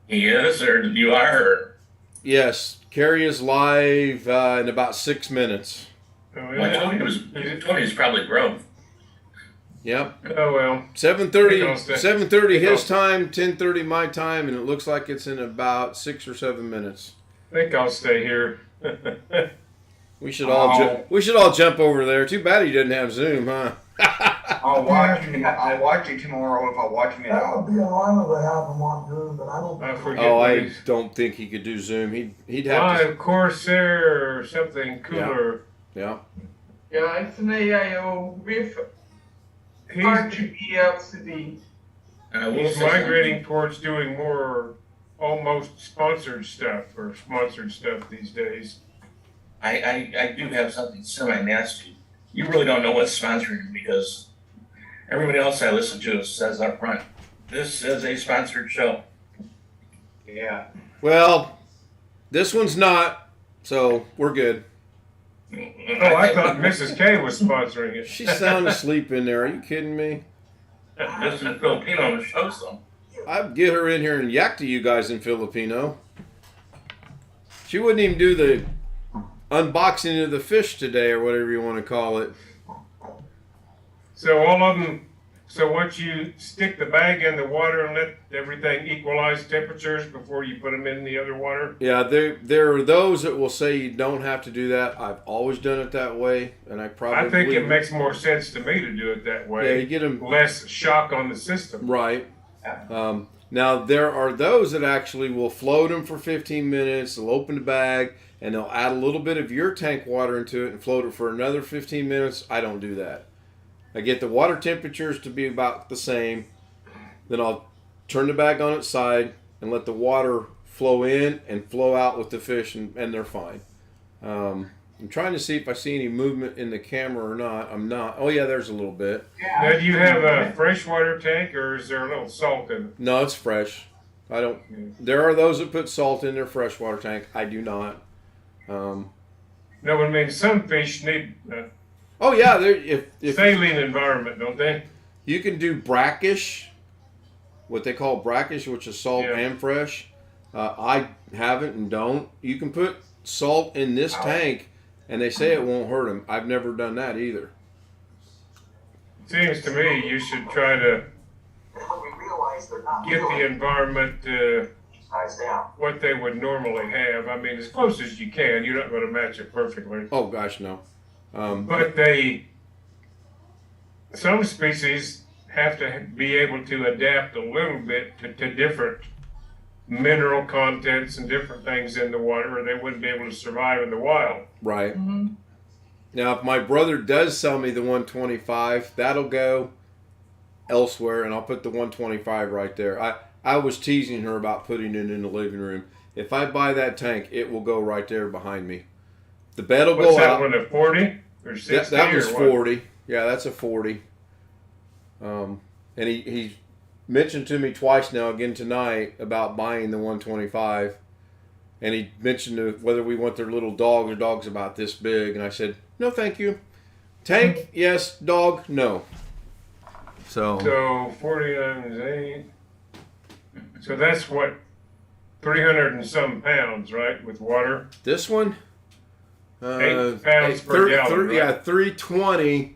He is, or you are? Yes. Carrie is live in about 6 minutes. Oh, Well, Tony's probably broke. Yep. Oh well. 7:30 his time, 10:30 my time, and it looks like it's in about 6 or 7 minutes. I think I'll stay here. We should all jump over there. Too bad he didn't have Zoom, huh? I'll watch you tomorrow if I watch him at That all. would be an honor to have him on Zoom, but I don't. I forget. Oh, what I he's- don't think he could do Zoom. He'd have to. Live Corsair or something cooler. Yeah. Yeah, it's an AIO with He's, RGB LCD. he's migrating towards doing more almost sponsored stuff or sponsored stuff these days. I do have something semi-nasty. You really don't know what's sponsoring because everybody else I listen to says up front, this is a sponsored show. Yeah. Well, this one's not, so we're good. Oh, I thought Mrs. K was sponsoring it. She's sound asleep in there. Are you kidding me? This is Filipino show some. I'd get her in here and yak to you guys in Filipino. She wouldn't even do the unboxing of the fish today or whatever you want to call it. So all of them. So once you stick the bag in the water and let everything equalize temperatures before you put them in the other water. Yeah, there are those that will say you don't have to do that. I've always done it that way, and I probably. I think it makes more sense to me to do it that way. Yeah, you get them less shock on the system. right. Now there are those that actually will float them for 15 minutes. They'll open the bag and they'll add a little bit of your tank water into it and float it for another 15 minutes. I don't do that. I get the water temperatures to be about the same. Then I'll turn the bag on its side, and let the water flow in and flow out with the fish, and they're fine. I'm trying to see if I see any movement in the camera or not. I'm not. Oh yeah, there's a little bit. Now, do you have a freshwater tank, or is there a little salt in it? No, it's fresh. I don't. There are those that put salt in their freshwater tank. I do not. No, I mean some fish need Oh yeah, if saline environment, don't they? you can do brackish, what they call brackish, which is salt Yeah. and fresh. I haven't and don't. You can put salt in this tank, and they say it won't hurt them. I've never done that either. Seems to me you should try to get the environment what they would normally have. I mean, as close as you can. You're not going to match it perfectly. Oh gosh, no. But some species have to be able to adapt a little bit to different mineral contents and different things in the water, or they wouldn't be able to survive in the wild. Right. Now, if my brother does sell me the 125, that'll go elsewhere, and I'll put the 125 right there. I was teasing her about putting it in the living room. If I buy that tank, it will go right there behind me. The bed will What's go that out. one, a 40 or 60? That was or what? 40. Yeah, that's a 40. And he mentioned to me twice now, again tonight, about buying the 125. And he mentioned whether we want their little dogs or dogs about this big. And I said, no, thank you. Tank, yes. Dog, no. So 40 times 8. So that's what, 300 and some pounds, right, with water? This one? 8 pounds per gallon, right? Yeah, 320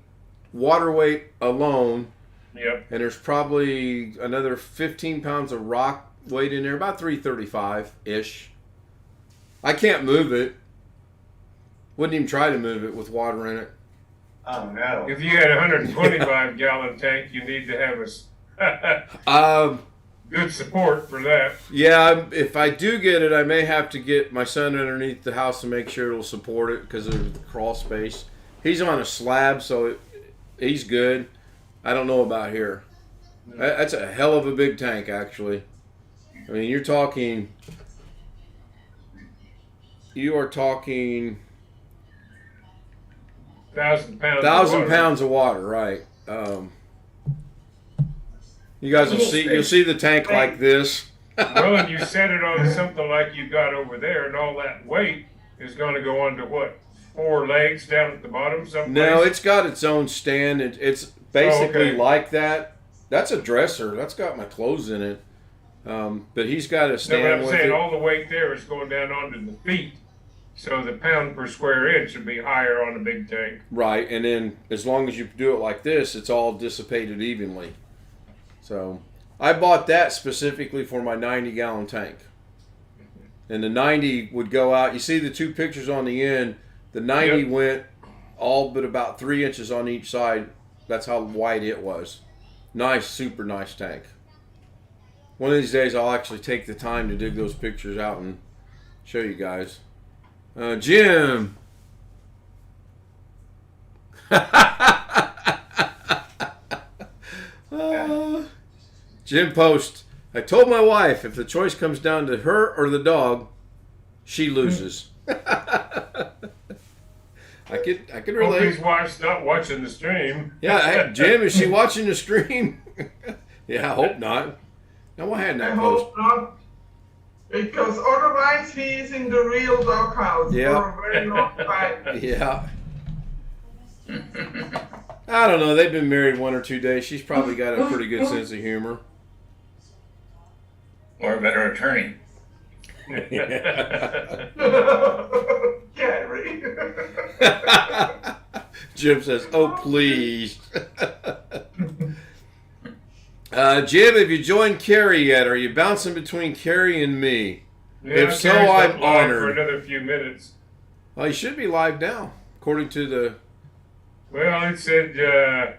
water weight alone. Yep. And there's probably another 15 pounds of rock weight in there, about 335-ish. I can't move it. Wouldn't even try to move it with water in it. Oh no. If you had a 125 gallon tank, you need to have good support for that. Yeah, if I do get it, I may have to get my son underneath the house to make sure it'll support it because of the crawl space. He's on a slab, so he's good. I don't know about here. That's a hell of a big tank, actually. I mean, you are talking 1,000 pounds. 1,000 pounds of water, right? You guys will see. You'll see the tank like this. Well, and you set it on something like you got over there, and all that weight is going to go onto what? 4 legs down at the bottom, someplace? No, it's got its own stand. It's basically okay. like that. That's a dresser. That's got my clothes in it. But he's got a No, stand but I'm with saying it. all the weight there is going down onto the feet. So the pound per square inch would be higher on a big tank. Right, and then as long as you do it like this, it's all dissipated evenly. So I bought that specifically for my 90-gallon tank. And the 90 would go out. You see the 2 pictures on the end. The 90 Yep. went all but about 3 inches on each side. That's how wide it was. Nice, super nice tank. One of these days I'll actually take the time to dig those pictures out and show you guys. Jim. Jim Post. I told my wife if the choice comes down to her or the dog, she loses. I could Hope relate. his wife's not watching the stream. Yeah, hey, Jim, is she watching the stream? Yeah, I hope not. Now what had I that post? hope not. Because otherwise he is in the real doghouse Yeah. for a very long time. Yeah. I don't know. They've been married 1 or 2 days. She's probably got a pretty good sense of humor. Or a better attorney. Gary. Jim says, "Oh, please." Jim, have you joined Carrie yet? Are you bouncing between Carrie and me? Yeah, If so, Carrie's I'm up live honored. for another few minutes. Well, you should be live now, according to the. Well, it said.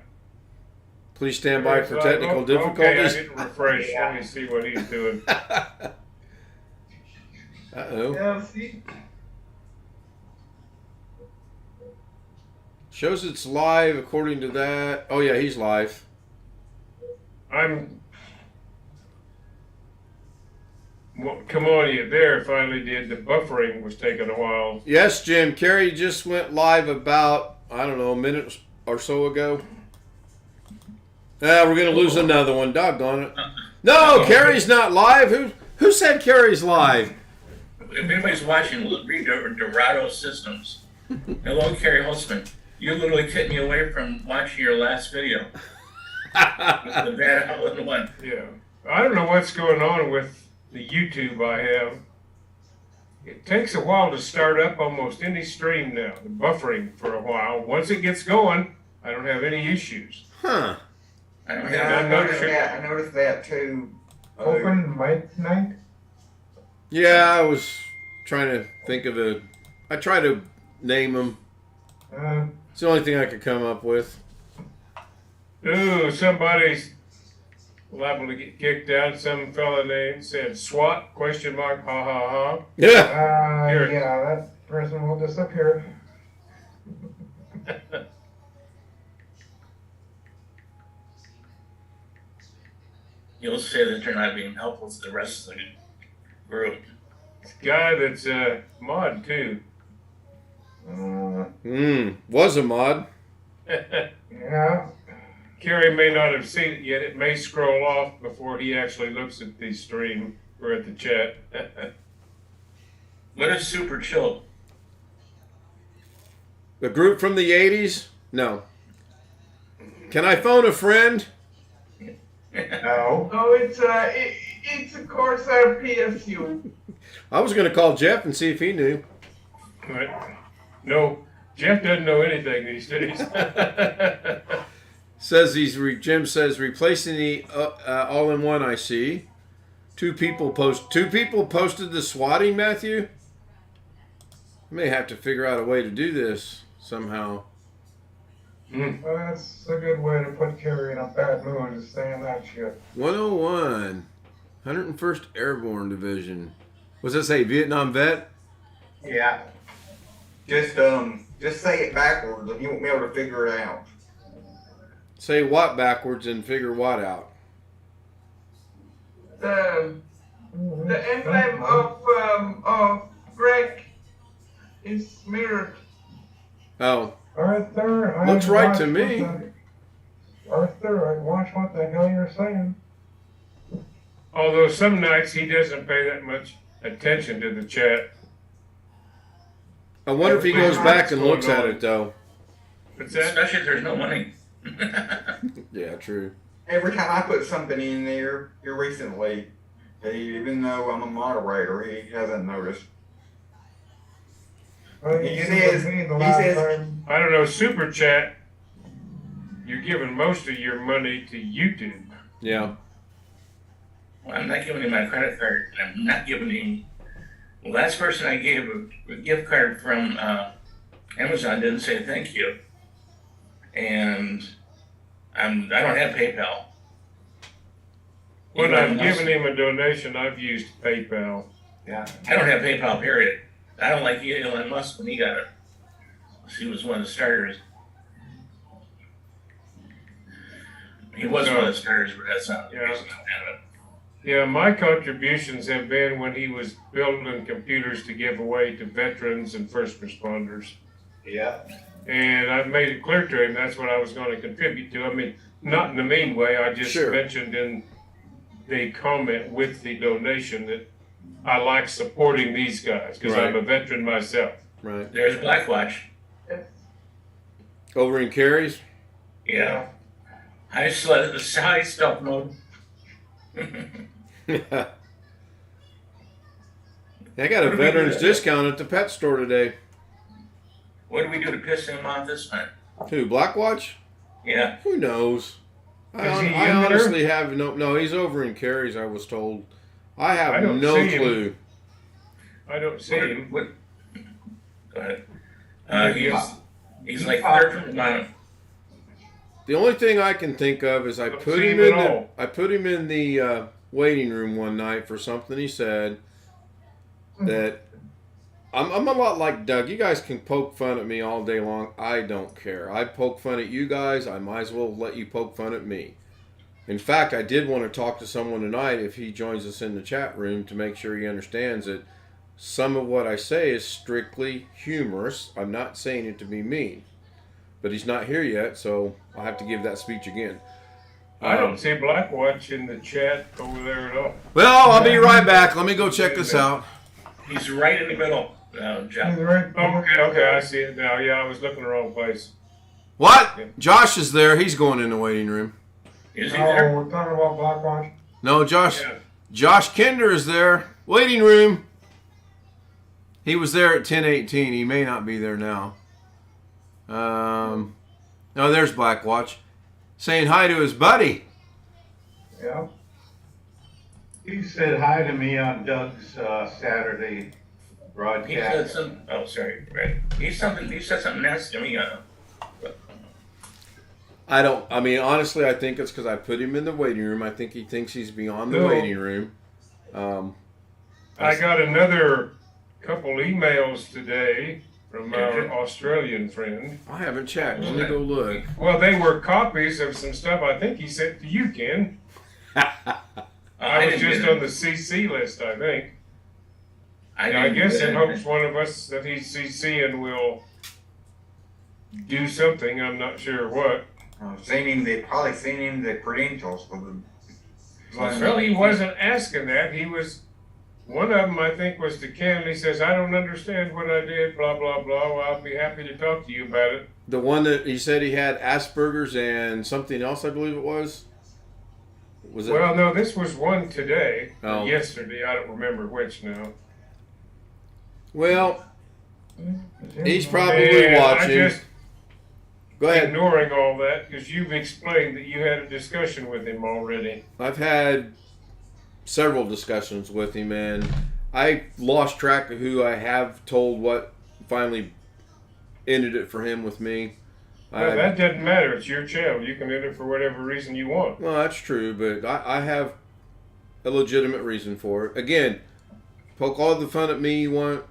Please stand by for technical Okay, I difficulties. didn't refresh. Let me see what he's doing. Uh-oh. Yeah, see? Shows it's live according to that. Oh, yeah, he's live. come on, you there finally did. The buffering was taking a while. Yes, Jim. Carrie just went live about, I don't know, a minute or so ago. We're going to lose another one. Doggone it. No, Carrie's not live. Who said Carrie's live? If anybody's watching, read Dorado Systems. Hello, Carrie Holtzman. You literally kept me away from watching your last video. The bad all-in-one. Yeah. I don't know what's going on with the YouTube I have. It takes a while to start up almost any stream now. The buffering for a while. Once it gets going, I don't have any issues. Huh. I don't Yeah, have I noticed that. I noticed that too. Open mic night? Yeah, I was trying to think of I try to name them. It's the only thing I could come up with. Ooh, somebody's liable to get kicked out. Some fella named said SWAT, question mark, ha ha ha. Yeah. Here. Yeah, that person will disappear. You'll say that they're not being helpful to the rest of the group. Guy that's a mod too. Was a mod. Yeah. Kerry may not have seen it yet. It may scroll off before he actually looks at the stream or at the chat. What is Super Chill? The group from the 80s? No. Can I phone a friend? No. No, it's a Corsair PSU. I was going to call Jeff and see if he knew. Right. No, Jeff doesn't know anything these days. Says Jim says replacing the all-in-one IC. Two people posted the swatting, Matthew. I may have to figure out a way to do this somehow. Well, that's a good way to put Carrie in a bad mood, is saying that shit. 101, 101st Airborne Division. What's that say? Vietnam vet? Yeah. Just say it backwards and you won't be able to figure it out. Say what backwards and figure what out. The emblem of Greg is mirrored. Oh. Arthur, Looks right to me. Arthur, I watch what the hell you're saying. Although some nights he doesn't pay that much attention to the chat. I wonder if he goes back and looks at it, though. What's that? Especially if there's no money. Yeah, true. Every time I put something in there here recently, even though I'm a moderator, he hasn't noticed. Well, He says, I don't know, Super Chat, you're giving most of your money to YouTube. Yeah. Well, I'm not giving him my credit card. I'm not giving him. The last person I gave a gift card from Amazon didn't say thank you, and I don't have PayPal. When I've given him a donation, I've used PayPal. Yeah. I don't have PayPal, period. I don't like Elon Musk when he got it. He was one of the starters. He was one of the starters, but that's not the reason I have it. Yeah, my contributions have been when he was building computers to give away to veterans and first responders. Yeah. And I've made it clear to him that's what I was going to contribute to. I mean, not in a mean way. I just mentioned in the comment with the donation that I like supporting these guys because I'm a veteran myself. Right. There's Blackwatch. Over in Carrie's? Yeah. High stealth mode. I got a veterans discount at the pet store today. What do we do to piss him off this time? Who, Blackwatch? Yeah. Who knows? I honestly have no. He's over in Carrie's, I was told. I have no clue. I don't see him. Go ahead. He's like third from the bottom. The only thing I can think of is I put him in the waiting room one night for something he said that I'm a lot like Doug. You guys can poke fun at me all day long. I don't care. I poke fun at you guys. I might as well let you poke fun at me. In fact, I did want to talk to someone tonight if he joins us in the chat room to make sure he understands that some of what I say is strictly humorous. I'm not saying it to be mean. But he's not here yet, so I'll have to give that speech again. I don't see Blackwatch in the chat over there at all. Well, I'll be right back. Let me go check this out. He's right in the middle, John. Okay, I see it now. Yeah, I was looking the wrong place. What? Josh is there. He's going in the waiting room. Is he there? we're talking about Blackwatch. No, Josh. Yeah. Josh Kinder is there. Waiting room. He was there at 10:18. He may not be there now. Oh, there's Blackwatch. Saying hi to his buddy. Yeah. He said hi to me on Doug's Saturday He said broadcast. some. Oh, sorry. Right. He said something nasty to me. I mean, honestly, I think it's because I put him in the waiting room. I think he thinks he's beyond the No. waiting room. I got another couple emails today from our Australian friend. I haven't checked. Let me go look. Well, they were copies of some stuff I think he sent to you, Ken. I was just on the CC list, I think. I guess in hopes one of us that he's CCing will do something. I'm not sure what. Probably seen him the credentials for the. Well, he wasn't asking that. He was. One of them, I think, was to Ken. He says, "I don't understand what I did. Blah blah blah. Well, I'll be happy to talk to you about it." The one that he said he had Asperger's and something else, I believe it was. Was it? Well, no, this was one today. Oh. Yesterday, I don't remember which now. Well, he's probably And watching. I just Go ahead. ignoring all that because you've explained that you had a discussion with him already. I've had several discussions with him, and I lost track of who I have told what finally ended it for him with me. Well, that doesn't matter. It's your channel. You can enter for whatever reason you want. Well, that's true, but I have a legitimate reason for it. Again, poke all the fun at me you want.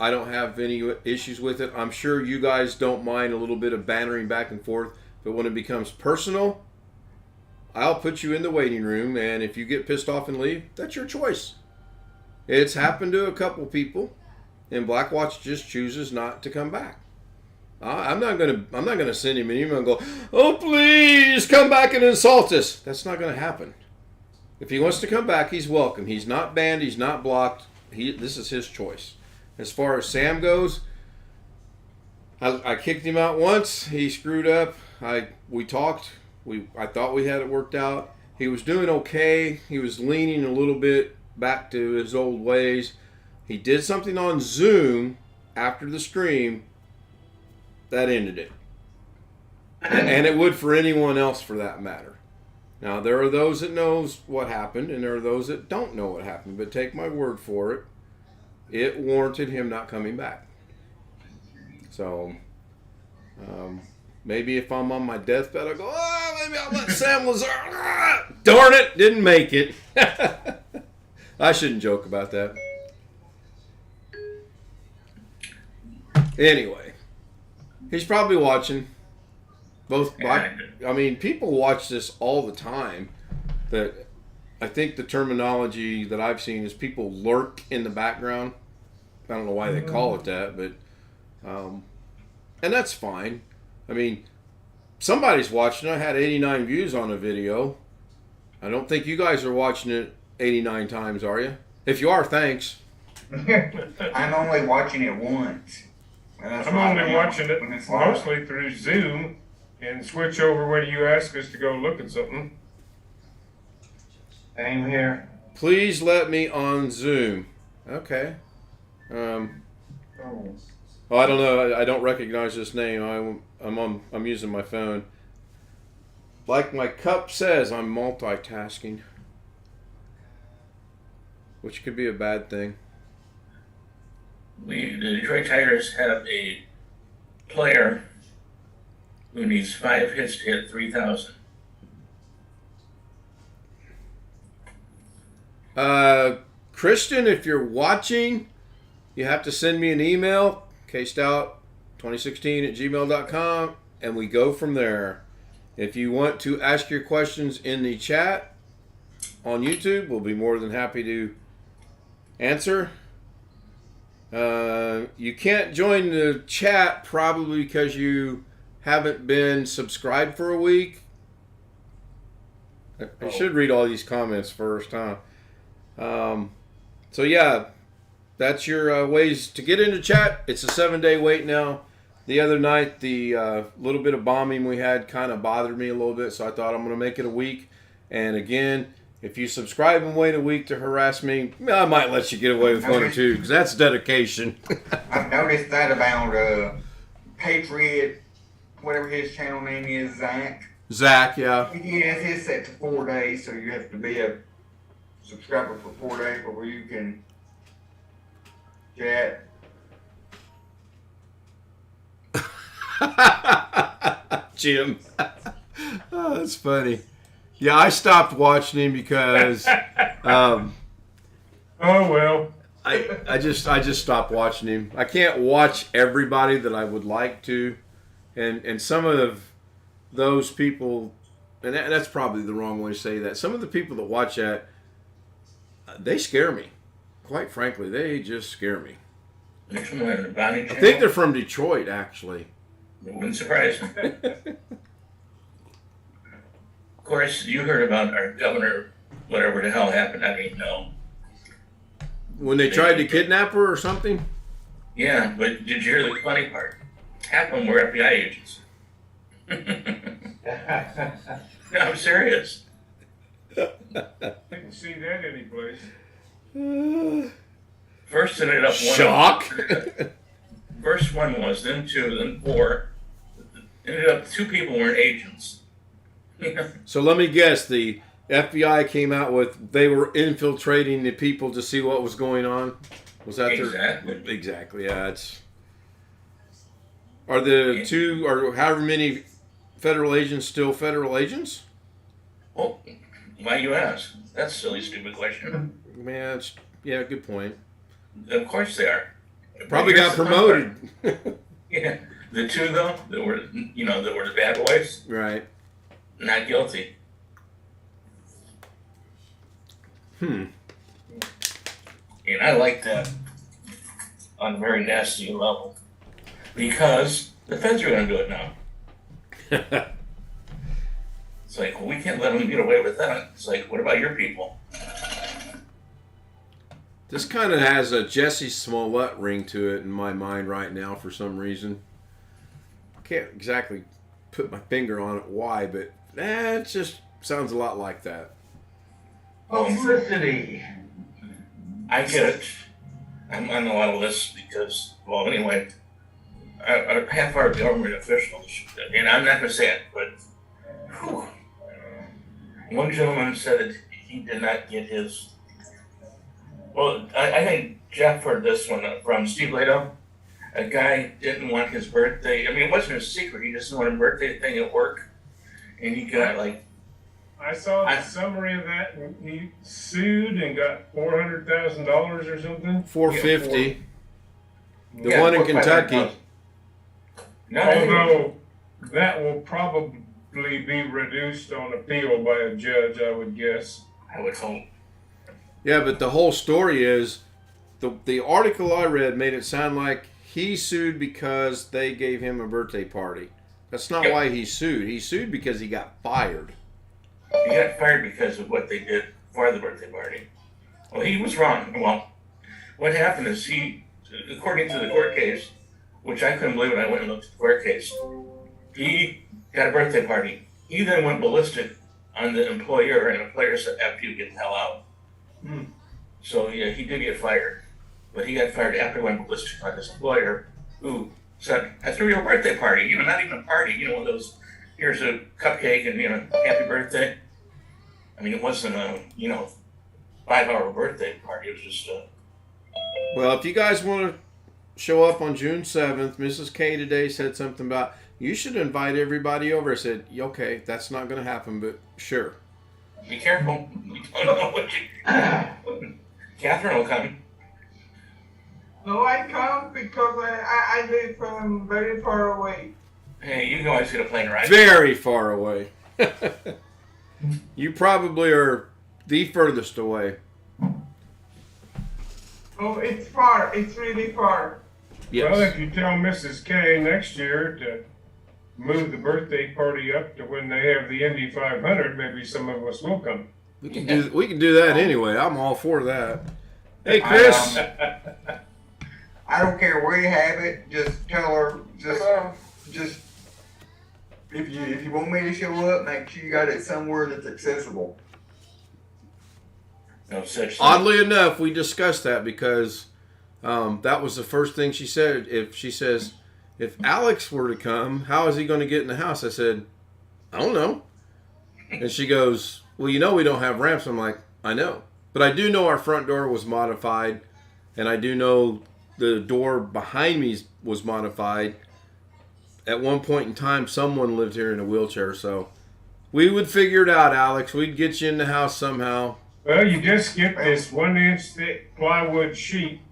I don't have any issues with it. I'm sure you guys don't mind a little bit of bantering back and forth, but when it becomes personal, I'll put you in the waiting room, and if you get pissed off and leave, that's your choice. It's happened to a couple people, and Blackwatch just chooses not to come back. I'm not gonna send him an email and go, "Oh, please come back and insult us." That's not gonna happen. If he wants to come back, he's welcome. He's not banned. He's not blocked. This is his choice. As far as Sam goes, I kicked him out once. He screwed up. We talked. I thought we had it worked out. He was doing okay. He was leaning a little bit back to his old ways. He did something on Zoom after the stream that ended it. And it would for anyone else for that matter. Now, there are those that knows what happened, and there are those that don't know what happened. But take my word for it, it warranted him not coming back. So, maybe if I'm on my deathbed, I'll go, "Oh, maybe I'll let Sam Lazar." Darn it, didn't make it. I shouldn't joke about that. Anyway, he's probably watching. I mean, people watch this all the time. That I think the terminology that I've seen is people lurk in the background. I don't know why they call it that, but and that's fine. I mean, somebody's watching. I had 89 views on a video. I don't think you guys are watching it 89 times, are you? If you are, thanks. I'm only watching it once. I'm only watching it mostly through Zoom and switch over when you ask us to go look at something. Same here. Please let me on Zoom. Okay. Oh, I don't know. I don't recognize this name. I'm using my phone. Like my cup says, I'm multitasking, which could be a bad thing. The Detroit Tigers have a player who needs 5 hits to hit 3,000. Christian, if you're watching, you have to send me an email, kstout2016@gmail.com, and we go from there. If you want to ask your questions in the chat on YouTube, we'll be more than happy to answer. You can't join the chat probably because you haven't been subscribed for a week. I should read all these comments first, huh? So yeah, that's your ways to get into chat. It's a 7-day wait now. The other night, the little bit of bombing we had kind of bothered me a little bit, so I thought I'm going to make it a week. And again, if you subscribe and wait a week to harass me, I might let you get away with one or two, because that's dedication. I've noticed that about Patriot, whatever his channel name is, Zach. Zach, yeah. He has his set to 4 days, so you have to be a subscriber for 4 days before you can chat. Jim. Oh, that's funny. Yeah, I stopped watching him because Oh well. I just stopped watching him. I can't watch everybody that I would like to, and some of those people, and that's probably the wrong way to say that. Some of the people that watch that, they scare me. Quite frankly, they just scare me. They're from the Bonnie I channel. think they're from Detroit, actually. It wouldn't surprise me. Of course, you heard about our governor, whatever the hell happened. I mean, no. When they tried to kidnap her or something? Yeah, but did you hear the funny part? Half of them were FBI agents. No, I'm serious. I didn't see that anyplace. First ended up one. Shock. First one was, then two, then four. Ended up 2 people weren't agents. So let me guess, the FBI came out with they were infiltrating the people to see what was going on. Was that Exactly. their exactly? Yeah, it's. Are the 2 or however many federal agents still federal agents? Oh, why you ask? That's a silly, stupid question. Man, yeah, good point. Of course they are. Probably Here's got the fun promoted. part. Yeah, the 2 though that were the bad boys, Right. not guilty. And I like that on a very nasty level because the feds are going to do it now. It's like, well, we can't let them get away with that. It's like, what about your people? This kind of has a Jesse Smollett ring to it in my mind right now for some reason. I can't exactly put my finger on it why, but it just sounds a lot like that. Publicity. I get it. I'm on a lot of lists because, well, anyway, half our government officials, and I'm not going to say it, but whew, one gentleman said that he did not get his. Well, I think Jeff heard this one from Steve Lato. A guy didn't want his birthday. I mean, it wasn't a secret. He just didn't want a birthday thing at work, and he got like. I saw the summary of that, and he sued and got $400,000 or something. $450. The Yeah, one in $400,000. Kentucky. No, I think- Although that will probably be reduced on appeal by a judge, I would guess. I would hope. Yeah, but the whole story is the article I read made it sound like he sued because they gave him a birthday party. That's not Yep. why he sued. He sued because he got fired. He got fired because of what they did for the birthday party. Well, he was wrong. Well, what happened is he, according to the court case, which I couldn't believe when I went and looked at the court case, he got a birthday party. He then went ballistic on the employer, and the employer said, after you get the hell out. So, yeah, he did get fired. But he got fired after he went ballistic on his employer, who said, I threw you a birthday party. Not even a party, one of those, here's a cupcake and, happy birthday. I mean, it wasn't a, 5-hour birthday party. It was just a... Well, if you guys want to show up on June 7th, Mrs. K today said something about, you should invite everybody over. I said, okay, that's not going to happen, but sure. Be careful. You don't know what you... Catherine will come. No, I can't because I live very far away. Hey, you can always get a plane ride. Very far away. You probably are the furthest away. Oh, it's far. It's really far. Yes. Well, if you tell Mrs. K next year to move the birthday party up to when they have the Indy 500, maybe some of us will come. We can do that anyway. I'm all for that. Hey, Chris. I don't care where you have it. Just tell her. Just if you want me to show up, make sure you got it somewhere that's accessible. No such thing. Oddly enough, we discussed that because that was the first thing she said. If Alex were to come, how is he going to get in the house? I said, I don't know. And she goes, well, you know we don't have ramps. I'm like, I know. But I do know our front door was modified, and I do know the door behind me was modified. At one point in time, someone lived here in a wheelchair, so we would figure it out, Alex. We'd get you in the house somehow. Well, you just get this 1-inch thick plywood sheet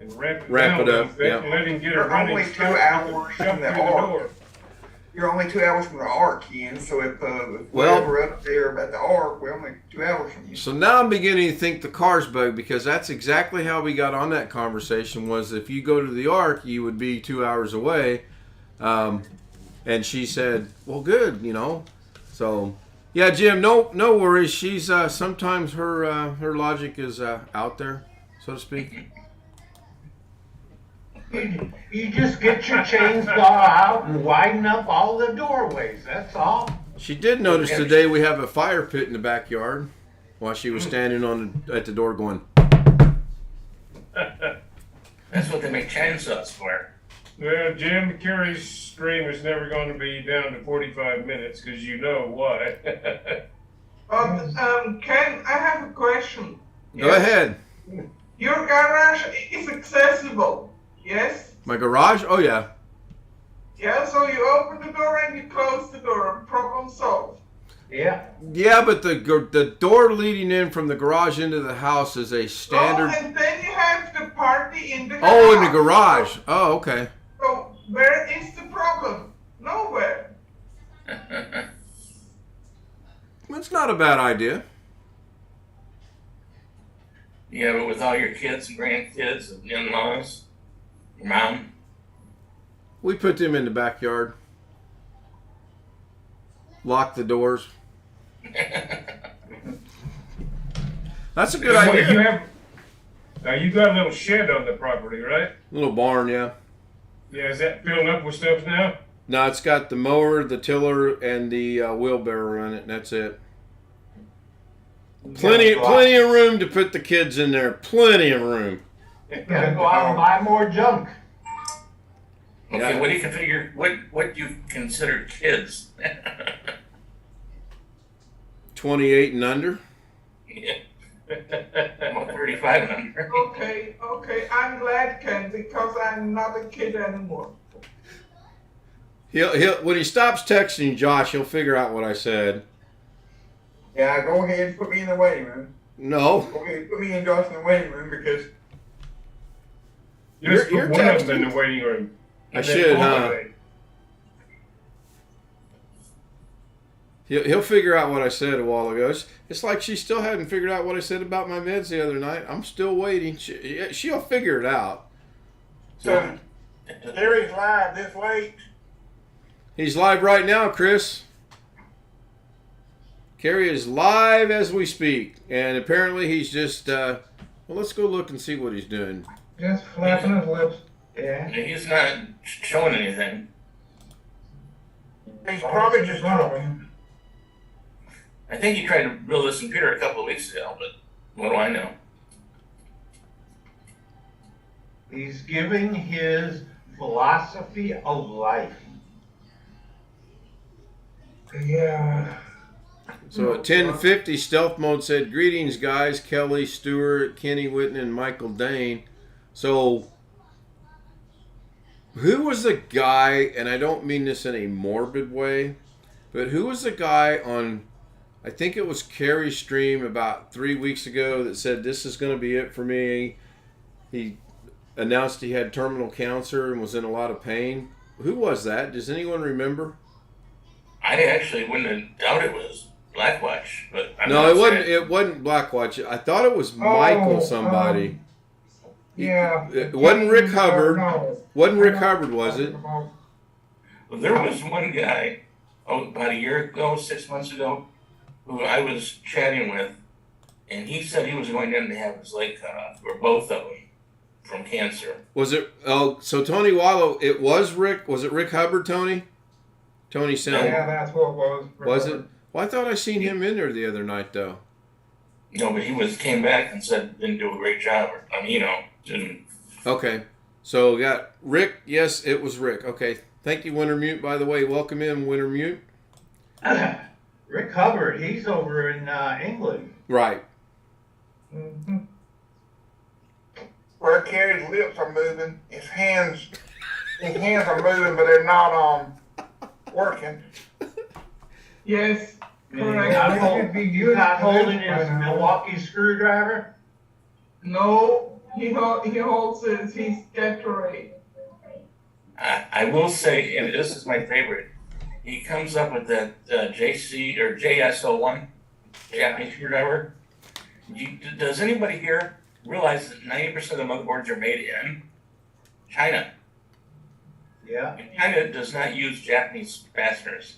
and wrap it up, bit yeah. and let him get a You're running only 2 start hours shove from the through arc. door. You're only 2 hours from the arc, Ken. So if we're up there about the arc, we're only 2 hours from you. So now I'm beginning to think the car's bugged because that's exactly how we got on that conversation was if you go to the Ark, you would be 2 hours away. And she said, well, good, you know. So, yeah, Jim, no worries. She's sometimes her logic is out there, so to speak. You just get your chainsaw out and widen up all the doorways, that's all. She did notice today we have a fire pit in the backyard while she was standing at the door going. That's what they make chainsaws for. Well, Jim, Kerry's stream is never going to be down to 45 minutes because you know why. Ken, I have a question. Go ahead. Your garage is accessible, yes? My garage? Oh, yeah. Yeah, so you open the door and you close the door. Problem solved. Yeah. Yeah, but the door leading in from the garage into the house is a standard. Oh, and then you have the party in the garage. Oh, in the garage. Oh, okay. So where is the problem? Nowhere. That's not a bad idea. Yeah, but with all your kids and grandkids and in-laws, your mom. We put them in the backyard. Lock the doors. That's a good idea. You got a little shed on the property, right? Little barn, yeah. Yeah, is that filled up with stuff now? No, it's got the mower, the tiller, and the wheelbarrow in it, and that's it. Plenty of room to put the kids in there. Plenty of room. Gotta go out and buy more junk. Okay, Yeah. what do you configure? What do you consider kids? 28 and under. Yeah. Well, 35 and under. Okay, I'm glad, Ken, because I'm not a kid anymore. He'll when he stops texting Josh, he'll figure out what I said. Yeah, go ahead and put me in the waiting room. No. Go ahead and put me and Josh in the waiting room because Just You're put one of them texting. in the waiting room. I And then should, all huh? of it. He'll figure out what I said a while ago. It's like she still hadn't figured out what I said about my meds the other night. I'm still waiting. She'll figure it out. So, Terry's live this late. He's live right now, Chris. Kerry is live as we speak. And apparently he's just, well, let's go look and see what he's doing. Just flapping his lips. Yeah. He's not showing anything. He's probably just talking. I think he tried to build this computer a couple of weeks ago, but what do I know? He's giving his philosophy of life. Yeah. So at 10:50, Stealth Mode said, greetings, guys. Kelly, Stewart, Kenny Whitten, and Michael Dane. So who was the guy, and I don't mean this in a morbid way, but who was the guy on, I think it was Kerry's stream about 3 weeks ago that said, this is going to be it for me. He announced he had terminal cancer and was in a lot of pain. Who was that? Does anyone remember? I actually wouldn't have doubted it was Blackwatch, but I'm No, not it wasn't. saying- It wasn't Blackwatch. I thought it was Michael somebody. Yeah. It wasn't Rick Hubbard. No. Wasn't Rick Hubbard, was it? Well, there was one guy, about a year ago, 6 months ago, who I was chatting with, and he said he was going in to have his leg cut off, or both of them, from cancer. Was it? Oh, so Tony Wallow. It was Rick. Was it Rick Hubbard? Tony. Tony said. Yeah, that's what it was. Was it? Well, I thought I seen him in there the other night though. No, but he came back and said didn't do a great job. I mean, didn't. Okay. So we got Rick. Yes, it was Rick. Okay. Thank you, Winter Mute. By the way, welcome in, Winter Mute. Rick Hubbard, he's over in England. Right. Mm-hmm. Where Kerry's lips are moving, his hands are moving, but they're not working. Yes, Correct. You not holding his Milwaukee screwdriver? no, he holds his Gatorade. I will say, and this is my favorite. He comes up with that JC or JSO1 Japanese screwdriver. Does anybody here realize that 90% of the motherboards are made in China? Yeah. And China does not use Japanese fasteners.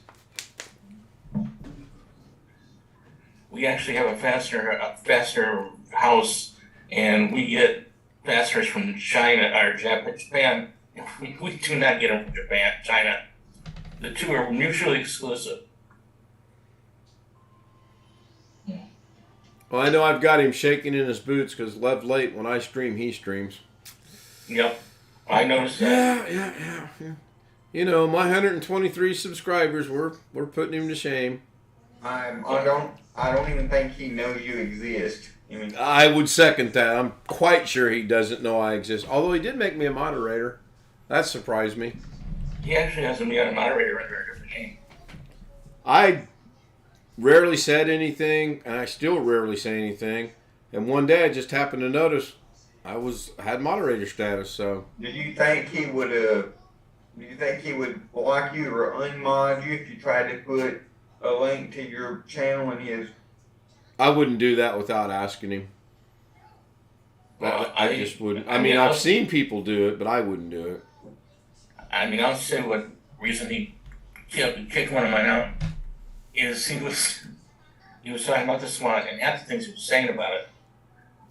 We actually have a fastener house, and we get fasteners from China or Japan. We do not get them from China. The two are mutually exclusive. Well, I know I've got him shaking in his boots because Love Late, when I stream, he streams. Yep, I noticed that. Yeah. You know, my 123 subscribers, we're putting him to shame. I don't even think he knows you exist. I mean, I would second that. I'm quite sure he doesn't know I exist. Although he did make me a moderator. That surprised me. He actually has me on a moderator under a different name. I rarely said anything, and I still rarely say anything. And one day I just happened to notice I had moderator status. So do you think he would block you or unmod you if you tried to put a link to your channel in his? I wouldn't do that without asking him. Well, I just wouldn't. I mean, I've seen people do it, but I wouldn't do it. I mean, I'll say what reason he kicked one of mine out is he was talking about the SWAT, and half the things he was saying about it.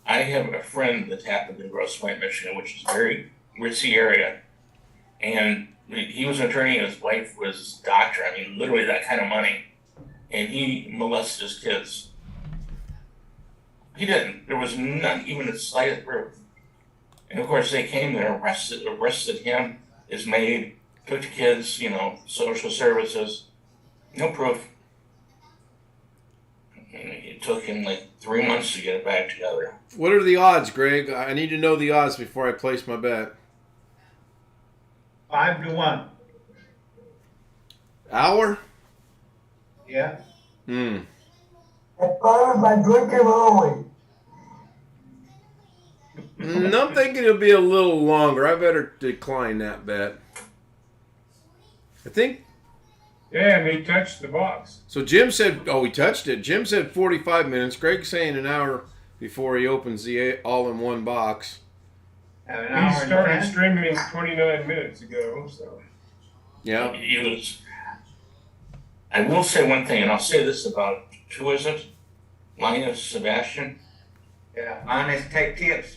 I have a friend that happened in Grosse Pointe, Michigan, which is a very ritzy area, and he was an attorney and his wife was a doctor. I mean, literally that kind of money, and he molested his kids. He didn't. There was not even the slightest proof. And of course, they came there, arrested him, his maid, took the kids, social services. No proof. And it took him like 3 months to get it back together. What are the odds, Greg? I need to know the odds before I place my bet. 5-1. Hour? Yeah. As far as I drink it early. I'm thinking it'll be a little longer. I better decline that bet. I think. Yeah, and he touched the box. So Jim said, he touched it. Jim said 45 minutes. Greg's saying an hour before he opens the all-in-one box. An He hour and started 10. streaming 29 minutes ago, so. Yeah. I will say one thing, and I'll say this about, who is it? Linus Sebastian? Yeah. Minus Tech Tips.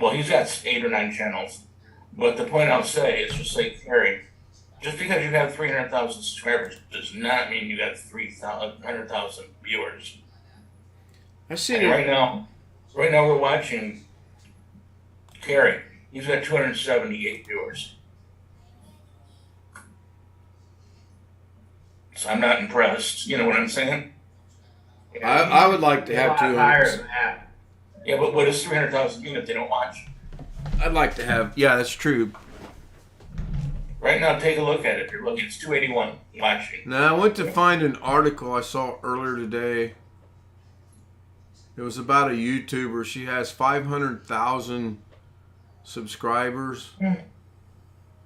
Well, he's got 8 or 9 channels. But the point I'll say is just like Harry, just because you have 300,000 subscribers does not mean you got 100,000 viewers. I see And it. right now we're watching Harry. He's got 278 viewers. So I'm not impressed. You know what I'm saying? I would like to A have lot higher 200. than that. Yeah, but what does 300,000 mean if they don't watch? I'd like to have. Yeah, that's true. Right now, take a look at it. If you're looking, it's 281 watching. Now, I went to find an article I saw earlier today. It was about a YouTuber. She has 500,000 subscribers.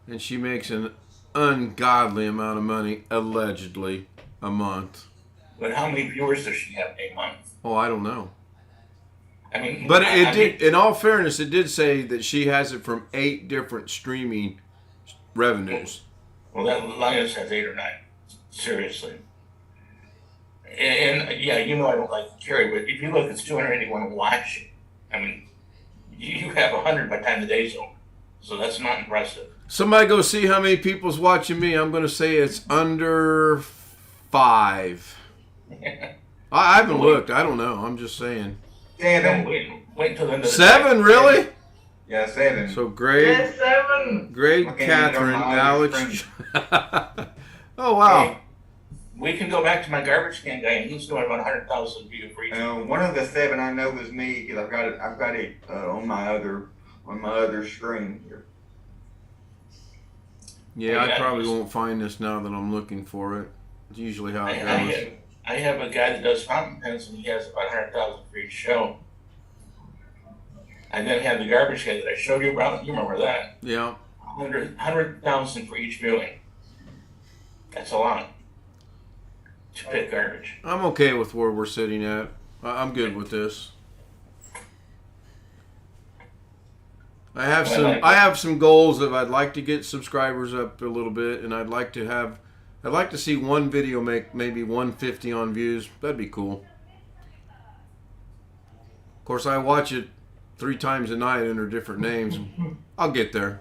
And she makes an ungodly amount of money, allegedly, a month. But how many viewers does she have a month? Oh, I don't know. I mean, But it did. In all fairness, it did say that she has it from 8 different streaming revenues. Well, that Linus has 8 or 9. Seriously. And yeah, you know I don't like to carry, but if you look, it's 281 watch. I mean, you have 100 by the time the day's over. So that's not impressive. Somebody go see how many people's watching me. I'm going to say it's under 5. I haven't looked. I don't know. I'm just saying. 7. Wait until the end of the 7, really? Yeah, 7. So grade, Yes, 7. grade Okay, Catherine, you don't know Alex. Oh, wow. Hey, we can go back to my garbage can guy, and he's doing about 100,000 views for each. One of the 7 I know is me because I've got it on my other screen here. Yeah, I probably won't find this now that I'm looking for it. It's usually how it goes. I have a guy that does fountain pens, and he has about 100,000 for each show. I then have the garbage can that I showed you about. You remember that? Yeah. 100,000 for each viewing. That's a lot to pick garbage. I'm okay with where we're sitting at. I'm good with this. I have some goals of I'd like to get subscribers up a little bit, and I'd like to see one video make maybe 150 on views. That'd be cool. Of course, I watch it 3 times a night under different names. I'll get there.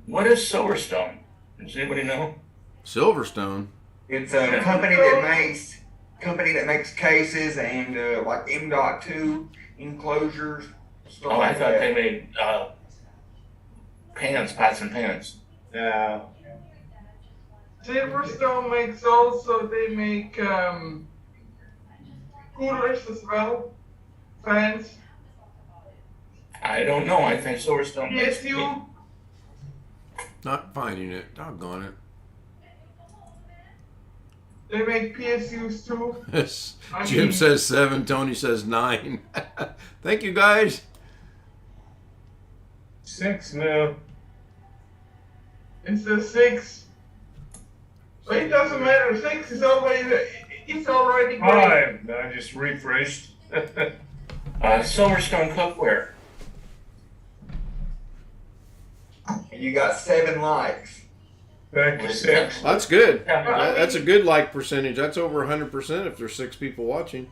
What is Silverstone? Does anybody know? Silverstone. It's a company that makes cases and like M.2 enclosures. Stuff Oh, I like thought that. they made pots and pans. Yeah. Silverstone makes also, they make coolers as well. Fans. I don't know. I think Silverstone makes PSU. Not finding it. Doggone it. They make PSUs too. Jim says 7. Tony says 9. Thank you, guys. 6 now. It's the 6. But it doesn't matter. 6 is always, it's already great. 5. I just refreshed. Silverstone cookware. And you got 7 likes. Back to 6. That's good. Yeah. That's a good like percentage. That's over 100% if there's 6 people watching.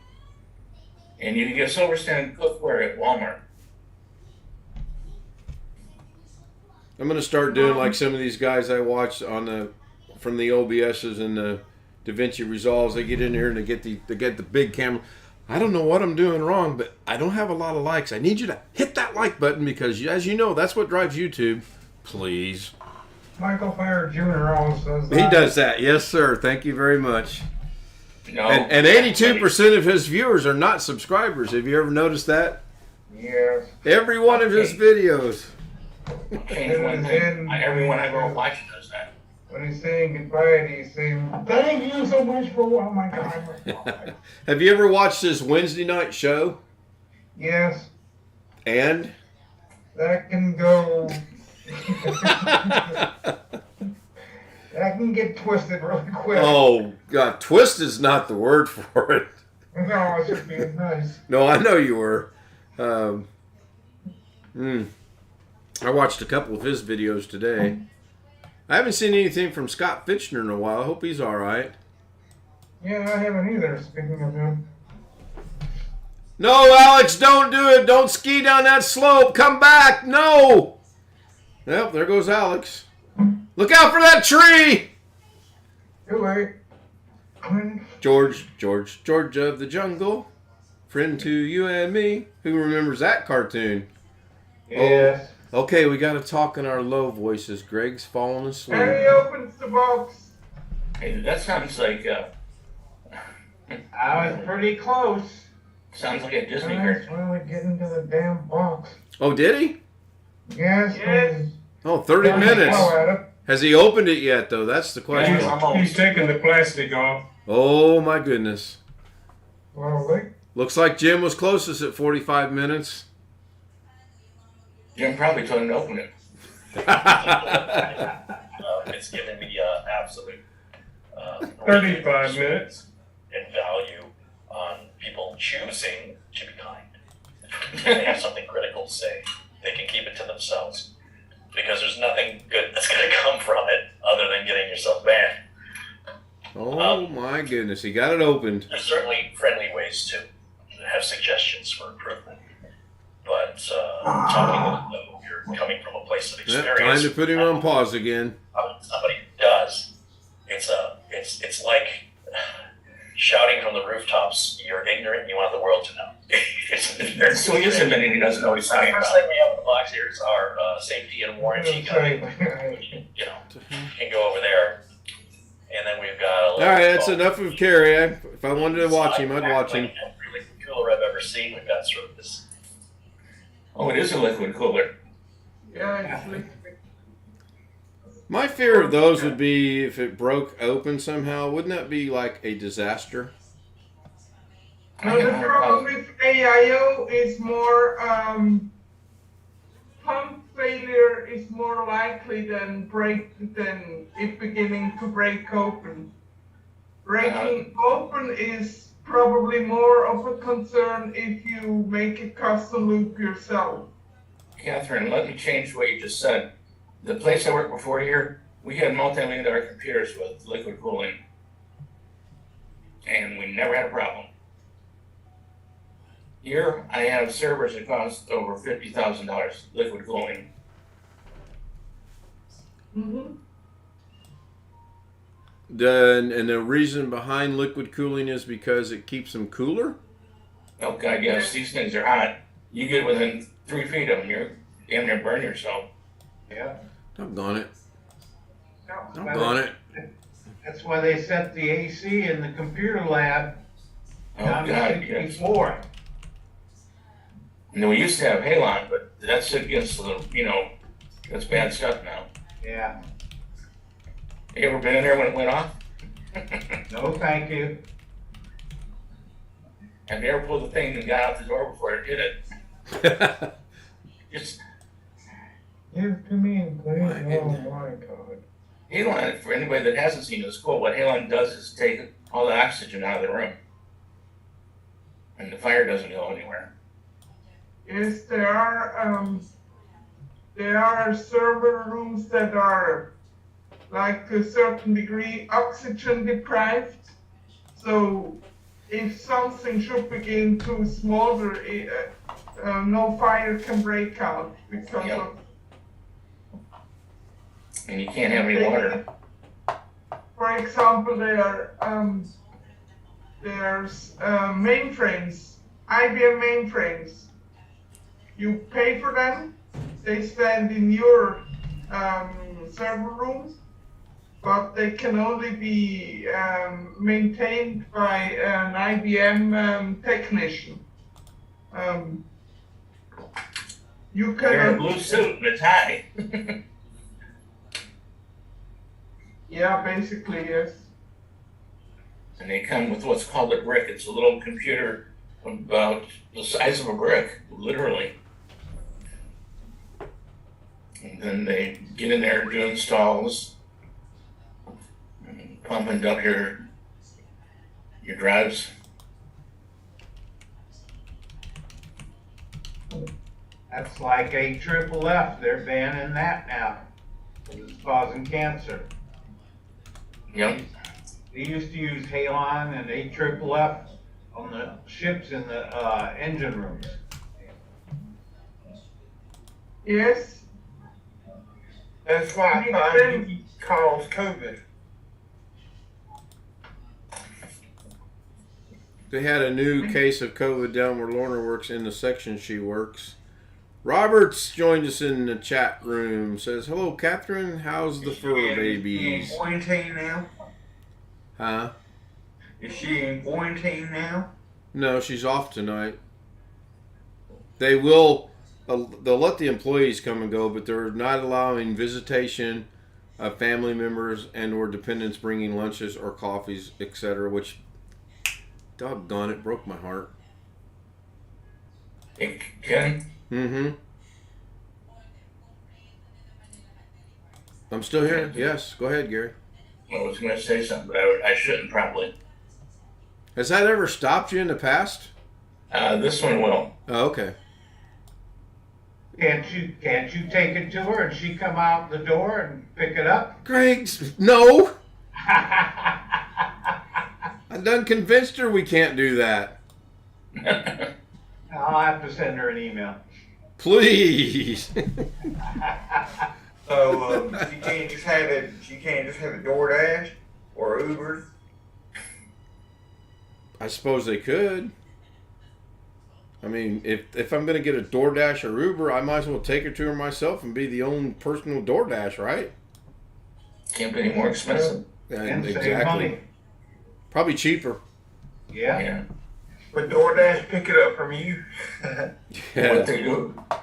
And you can get Silverstone cookware at Walmart. I'm gonna start doing like some of these guys I watch on from the OBSs and the DaVinci Resolves. They get in here and they get the big camera. I don't know what I'm doing wrong, but I don't have a lot of likes. I need you to hit that like button because, as you know, that's what drives YouTube. Please. Michael Fire Jr. always says that. He does that. Yes, sir. Thank you very much. No. And 82% of his viewers are not subscribers. Have you ever noticed that? Yes. Every one of his videos. Change one thing. Everyone I go watch does that. When he's saying goodbye, he's saying, thank you so much for what my God. Have you ever watched this Wednesday night show? Yes, And? that can go. That can get twisted really quick. Oh, God. Twist is not the word for it. No, it's just being nice. No, I know you were. I watched a couple of his videos today. I haven't seen anything from Scott Fitchner in a while. I hope he's all right. Yeah, I haven't either, speaking of him. No, Alex, don't do it. Don't ski down that slope. Come back. No. Yep, there goes Alex. Look out for that tree. Too late. George of the Jungle. Friend to you and me. Who remembers that cartoon? Yes. Oh, okay, we got to talk in our low voices. Greg's falling asleep. And he opens the box. Hey, that sounds like I was pretty close. sounds like a Disney Let's cartoon. finally get into the damn box. Oh, did he? Yes. Yes. Oh, 30 minutes. Has he opened it yet, though? That's the question. He's taking the plastic off. Oh, my goodness. Slowly. Looks like Jim was closest at 45 minutes. Jim probably told him to open it. It's given me absolute 35 minutes. and value on people choosing to be kind. If they have something critical to say, they can keep it to themselves because there's nothing good that's going to come from it other than getting yourself banned. Oh my goodness, he got it opened. There's certainly friendly ways to have suggestions for improvement, but talking though you're coming from a place of Yep, experience. time to put him on pause again. Somebody who does. It's like shouting from the rooftops. You're ignorant. And you want the world to know. So he is admitting he doesn't know what he's The talking first about. thing we have in the box here is our safety and warranty guide. You can go over there, and then we've got a All little. right, that's enough of Kerry. If I wanted to watch him, I'd watch him. Really cooler I've ever seen. We've got sort of this. Oh, it is a liquid cooler. Yeah, it's My fear of those would be if it broke open somehow. Wouldn't that be like a disaster? No, the problem with AIO is more pump failure is more likely than it beginning to break open. Breaking open is probably more of a concern if you make a custom loop yourself. Catherine, let me change what you just said. The place I worked before here, we had multi-million-dollar computers with liquid cooling, and we never had a problem. Here, I have servers that cost over $50,000 liquid cooling. Mm-hmm. And the reason behind liquid cooling is because it keeps them cooler? Oh God, yes, these things are hot. You get within 3 feet of them, you're damn near burn yourself. Yeah. Doggone it. That's Doggone it. That's why they set the AC in the computer lab Oh down to God, yes. 64. And then we used to have Halon, but that's against the, that's bad stuff now. Yeah. You ever been in there when it went off? No, thank you. Have you ever pulled the thing and got out the door before it hit it? Just Give to me, please. My Oh goodness. my God. Halon, for anybody that hasn't seen this quote, what Halon does is take all the oxygen out of the room. And the fire doesn't go anywhere. Yes, there are server rooms that are, like to a certain degree, oxygen deprived. So if something should begin to smolder, no fire can break out because Yep. of. And you can't have any water. For example, there's mainframes, IBM mainframes. You pay for them, they stand in your server room, but they can only be maintained by an IBM technician. You They're in a can, blue suit and a tie. yeah, basically, yes. And they come with what's called a brick. It's a little computer about the size of a brick, literally. And then they get in there and do installs, and pumping up your drives. That's like a triple F. They're banning that now. It's causing cancer. Yep. They used to use Halon and AFFF on the ships in the engine rooms. Yes, That's why I find he caused COVID. They had a new case of COVID down where Lorna works in the section she works. Roberts joined us in the chat room. Says, hello, Catherine. How's the fur Is she babies? in quarantine now? Huh? Is she in quarantine now? No, she's off tonight. They will, they'll let the employees come and go, but they're not allowing visitation of family members and or dependents bringing lunches or coffees, etc., which, doggone it, broke my heart. Hey, Ken, Mm-hmm. I'm still here. Yes, go ahead, Gary. I was going to say something, but I shouldn't probably. Has that ever stopped you in the past? This one will. Oh, okay. Can't you take it to her and she come out the door and pick it up? Greg, no. I done convinced her we can't do that. I'll have to send her an email. Please. So she can't just have it. She can't just have a DoorDash or Uber. I suppose they could. I mean, if I'm going to get a DoorDash or Uber, I might as well take her to her myself and be the own personal DoorDash, right? Can't be any more expensive. And save money. Probably cheaper. Yeah. But DoorDash pick it up from you.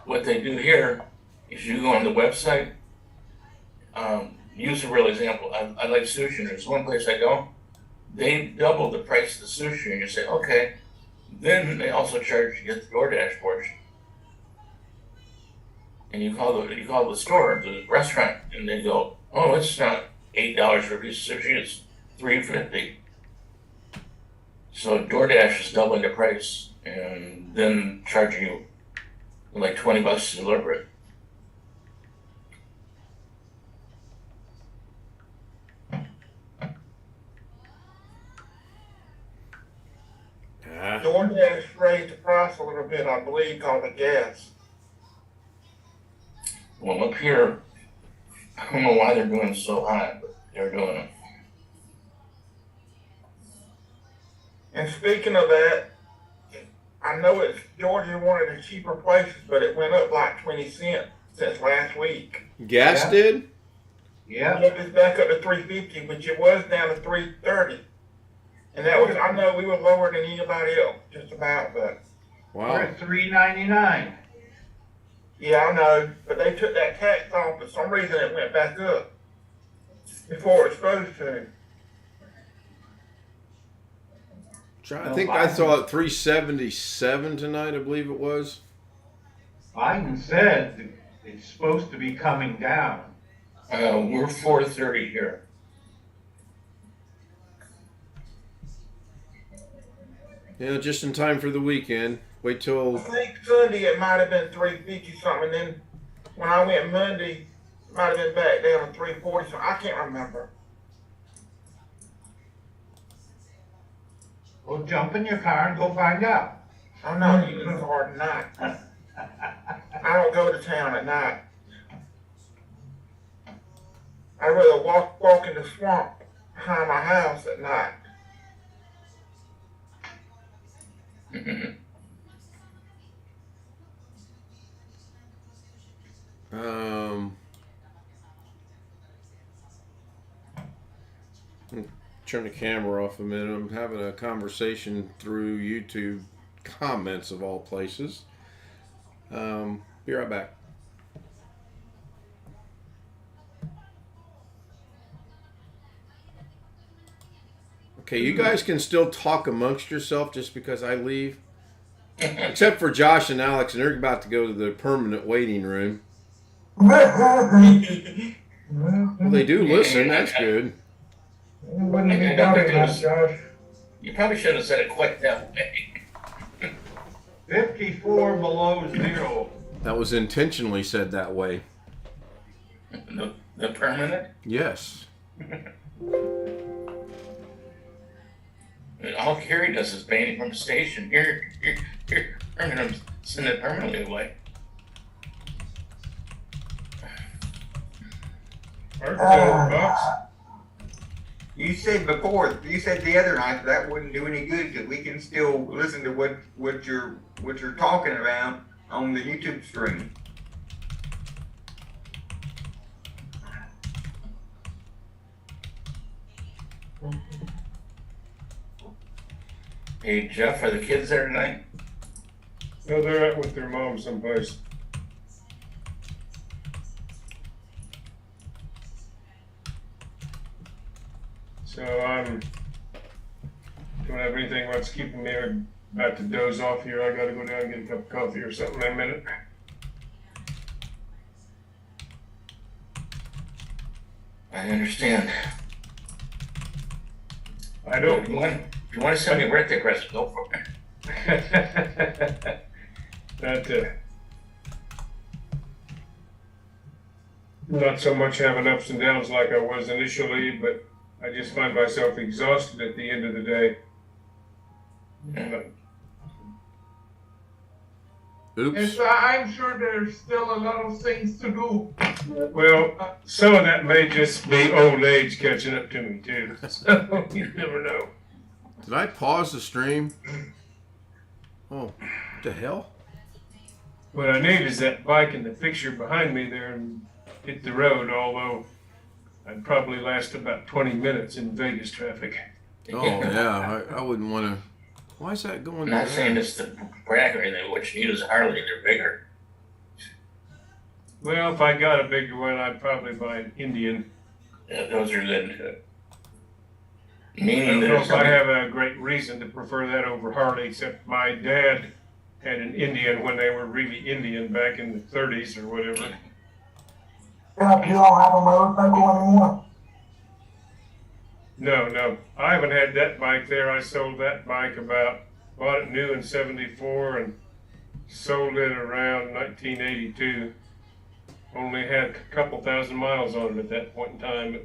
What they do here is you go on the website. Use a real example. I like sushi. And there's one place I go. They double the price of the sushi, and you say, okay. Then they also charge you to get the DoorDash portion. And you call the store, the restaurant, and they go, oh, it's not $8 for a piece of sushi, it's $3.50. So DoorDash is doubling the price and then charging you like $20 to deliver it. DoorDash raised the price a little bit, I believe, on the gas. Well, up here, I don't know why they're doing it so high, but they're doing it. And speaking of that, I know it's Georgia one of the cheaper places, but it went up like 20 cents since last week. Gas did? Yeah. It's back up to $3.50, which it was down to $3.30. And that was, I know we were lower than anybody else, just about, but. We're Wow. at $3.99. Yeah, I know, but they took that tax off, for some reason it went back up before it was supposed to. I think I saw it 377 tonight, I believe it was. Biden said it's supposed to be coming down. We're 430 here. Yeah, just in time for the weekend. Wait till. I think Sunday it might have been $3.50 something, and then when I went Monday, it might have been back down to $3.40 something. I can't remember. Well, jump in your car and go find out. I'm not using the car at night. I don't go to town at night. I'd rather walk in the swamp behind my house at night. Turn the camera off a minute. I'm having a conversation through YouTube comments of all places. Be right back. Okay, you guys can still talk amongst yourself just because I leave. Except for Josh and Alex, and they're about to go to the permanent waiting room. Well, they do listen. That's good. Wouldn't be doubting that, Josh. You probably should have said it quite that way. 54 below zero. That was intentionally said that way. The permanent? Yes. All Carrie does is ban it from the station. Here, I'm going to send it permanently away. You said before, you said the other night that wouldn't do any good because we can still listen to what you're talking about on the YouTube stream. Hey, Jeff, are the kids there tonight? No, they're out with their mom someplace. So don't have anything that's keeping me about to doze off here. I gotta go down and get a cup of coffee or something in a minute. I understand. I don't. If you want to send me a birthday present, go for it. That not so much having ups and downs like I was initially, but I just find myself exhausted at the end of the day. Oops. Yes, I'm sure there's still a lot of things to do. Well, some of that may just be old age catching up to me too. So you never know. Did I pause the stream? Oh, what the hell? What I need is that bike in the picture behind me there and hit the road, although I'd probably last about 20 minutes in Vegas traffic. Oh, yeah. I wouldn't want to. Why is that going I'm not there? saying this to brag or anything. What you need is a Harley. They're bigger. Well, if I got a bigger one, I'd probably buy an Indian. Yeah, those are good. I Meaning don't know there's if I have a great reason to prefer that over Harley, except my dad had an Indian when they were really Indian back in the 30s or whatever. Yeah, you don't have a motorcycle anymore? No. I haven't had that bike there. I sold that bike bought it new in 74 and sold it around 1982. Only had a couple thousand miles on it at that point in time.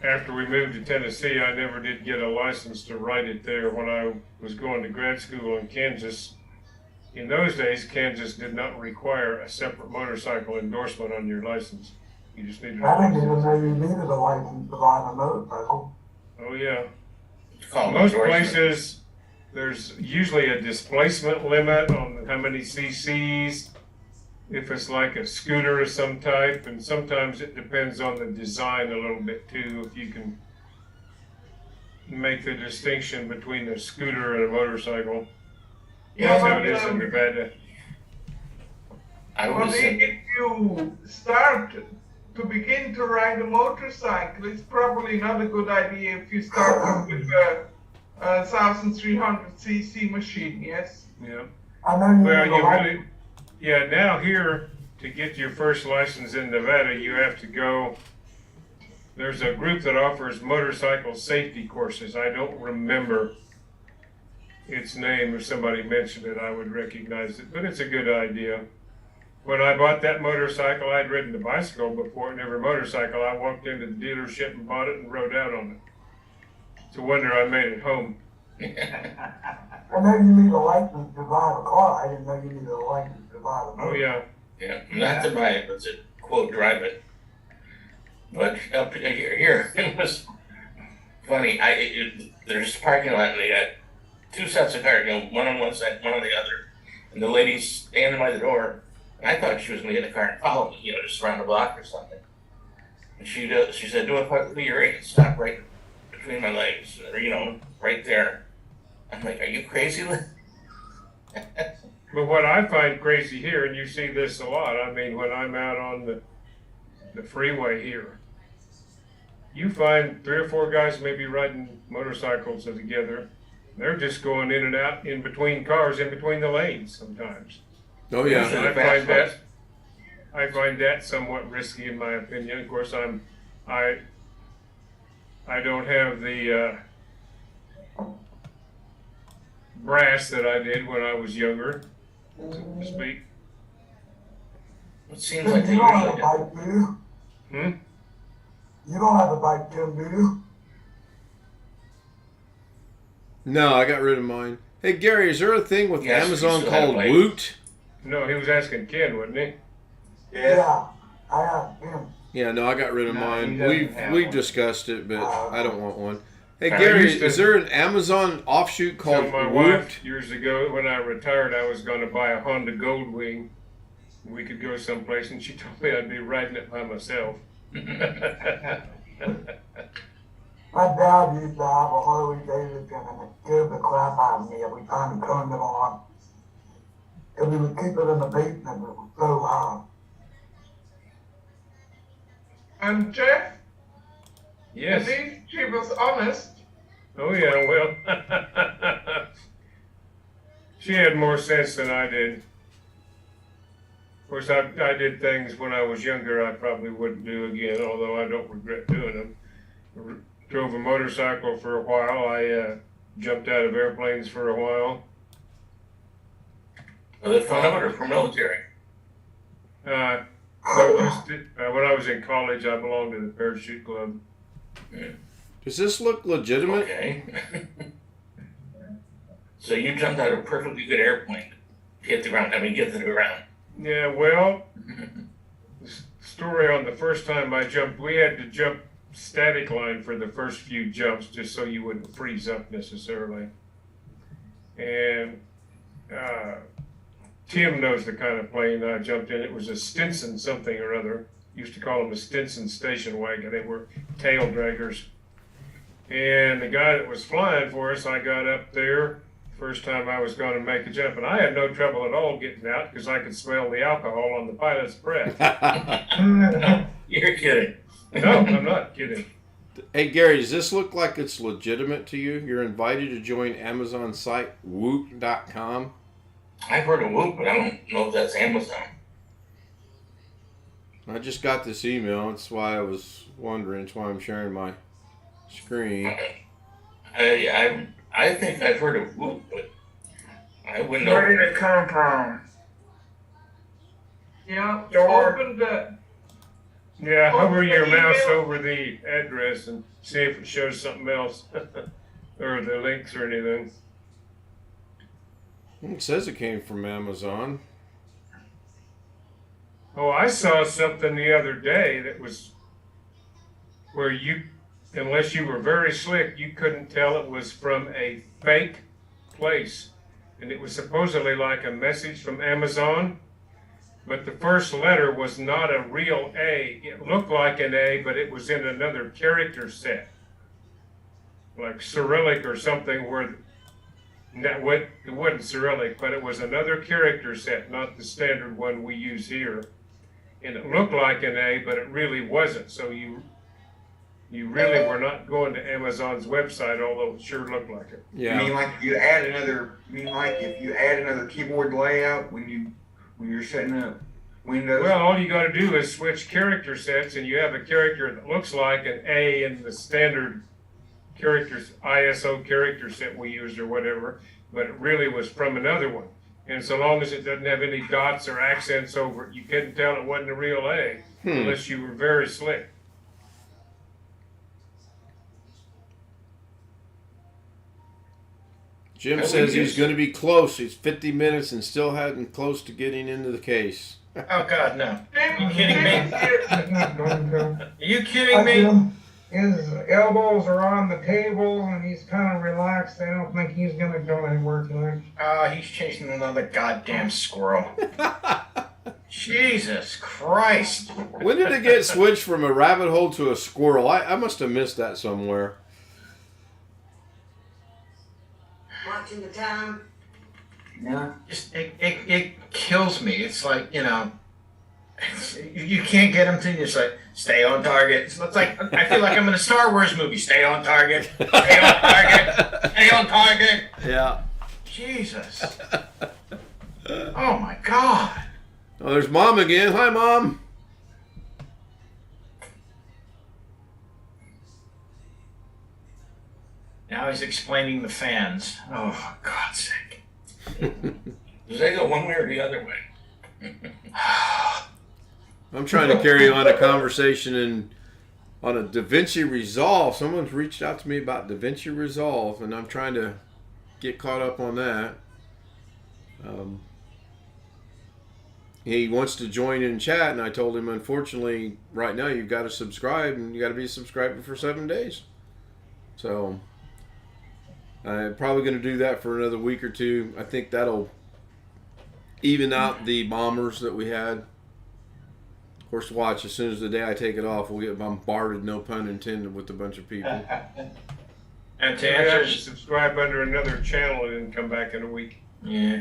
After we moved to Tennessee, I never did get a license to ride it there when I was going to grad school in Kansas. In those days, Kansas did not require a separate motorcycle endorsement on your license. You just needed a I didn't license. even know you needed a license to ride a motorcycle. Oh, yeah. It's called Most endorsement. places, there's usually a displacement limit on how many cc's, if it's like a scooter of some type, and sometimes it depends on the design a little bit too, if you can make the distinction between a scooter and a motorcycle. Yeah, That's how but, it is in Nevada. I But would say, if you start to begin to ride a motorcycle, it's probably not a good idea if you start with a 1300cc machine, yes? Yeah. I know you Well, need a you license. really, yeah, now here, to get your first license in Nevada, you have to go, there's a group that offers motorcycle safety courses. I don't remember its name. If somebody mentioned it, I would recognize it, but it's a good idea. When I bought that motorcycle, I'd ridden the bicycle before, never motorcycle. I walked into the dealership and bought it and rode out on it. It's a wonder I made it home. I know you need a license to drive a car. I didn't know you needed a license to drive a Oh, motorcycle. yeah. yeah, not to buy it, but to quote drive it. But up here, it was funny. There's a parking lot and they got two sets of cars, one on one side, one on the other. And the lady's standing by the door. And I thought she was going to get in the car and follow me, just around the block or something. And she said, do your rate and stop right between my legs, or, right there. I'm like, are you crazy? But what I find crazy here, and you see this a lot, I mean, when I'm out on the freeway here, you find 3 or 4 guys maybe riding motorcycles together. They're just going in and out in between cars, in between the lanes sometimes. Oh, yeah. And I find that somewhat risky in my opinion. Of course, I don't have the brass that I did when I was younger, so to speak. It seems like they You don't have a usually do. bike, do you? Hmm? You don't have a bike, Tim, do you? No, I got rid of mine. Hey, Gary, is there a thing with Yes, Amazon you still have called a bike. Woot? No, he was asking Ken, wasn't he? Yeah. I have Tim. Yeah, no, I got rid of No, mine. he doesn't have We've one. discussed it, but I don't want one. Hey, I Gary, used to- is there an Amazon offshoot called So my Woot? wife, years ago, when I retired, I was going to buy a Honda Goldwing. We could go someplace, and she told me I'd be riding it by myself. My dad used to have a Harley Davidson and it scared the crap out of me every time he turned it on. Because he would keep it in the basement, it was so loud. And Jeff, Yes. at least she was honest. Oh, yeah, well. She had more sense than I did. course, I did things when I was younger I probably wouldn't do again, although I don't regret doing them. Drove a motorcycle for a while. I jumped out of airplanes for a while. Was it fun of it or for military? When I was in college, I belonged to the parachute club. Does this look legitimate? Okay. So you jumped out of a perfectly good airplane to hit the ground. Get to the ground. Yeah, well, the story on the first time I jumped, we had to jump static line for the first few jumps just so you wouldn't freeze up necessarily. And Tim knows the kind of plane I jumped in. It was a Stinson something or other. Used to call them a Stinson station wagon. They were tail draggers. And the guy that was flying for us, I got up there first time I was going to make a jump, and I had no trouble at all getting out because I could smell the alcohol on the pilot's breath. You're kidding. No, I'm not kidding. Hey, Gary, does this look like it's legitimate to you? You're invited to join Amazon site Woot.com. I've heard of Whoop, but I don't know if that's Amazon. I just got this email. That's why I was wondering. That's why I'm sharing my screen. I think I've heard of Whoop, but I wouldn't know. Where did it come from? Yeah, Door. open the. Yeah, hover your email. mouse over the address and see if it shows something else, or the links or anything. It says it came from Amazon. Oh, I saw something the other day that was where you, unless you were very slick, you couldn't tell it was from a fake place. And it was supposedly like a message from Amazon, but the first letter was not a real A. It looked like an A, but it was in another character set, like Cyrillic or something, where it wasn't Cyrillic, but it was another character set, not the standard one we use here. And it looked like an A, but it really wasn't. So you really were not going to Amazon's website, although it sure looked like it. Yeah. You mean like you add another? You mean like if you add another keyboard layout when you're setting up Windows? Well, all you got to do is switch character sets, and you have a character that looks like an A in the standard characters ISO character set we used or whatever, but it really was from another one. And so long as it doesn't have any dots or accents over it, you couldn't tell it wasn't a real A unless you were very slick. Jim says he's going to be close. He's 50 minutes and still hadn't close to getting into the case. Oh, God, no. Are you kidding me? He's not going to. Are you kidding me? His elbows are on the table and he's kind of relaxed. I don't think he's going to go anywhere tonight. He's chasing another goddamn squirrel. Jesus Christ. When did it get switched from a rabbit hole to a squirrel? I must have missed that somewhere. Watching the time. Yeah. Just, it kills me. It's like, you can't get him to just like, stay on target. It's like, I feel like I'm in a Star Wars movie. Stay on target. Stay on target. Stay on target. Yeah. Jesus. Oh, my God. Oh, there's Mom again. Hi, Mom. Now he's explaining the fans. Oh, for God's sake. Does that go one way or the other way? I'm trying to carry on a conversation on a DaVinci Resolve. Someone's reached out to me about DaVinci Resolve, and I'm trying to get caught up on that. He wants to join in chat, and I told him, unfortunately, right now you've got to subscribe, and you got to be a subscriber for 7 days. So I'm probably going to do that for another week or two. I think that'll even out the bombers that we had. Of course, watch, as soon as the day I take it off, we'll get bombarded, no pun intended, with a bunch of people. And to You have to answer, subscribe under another channel and then come back in a week. yeah.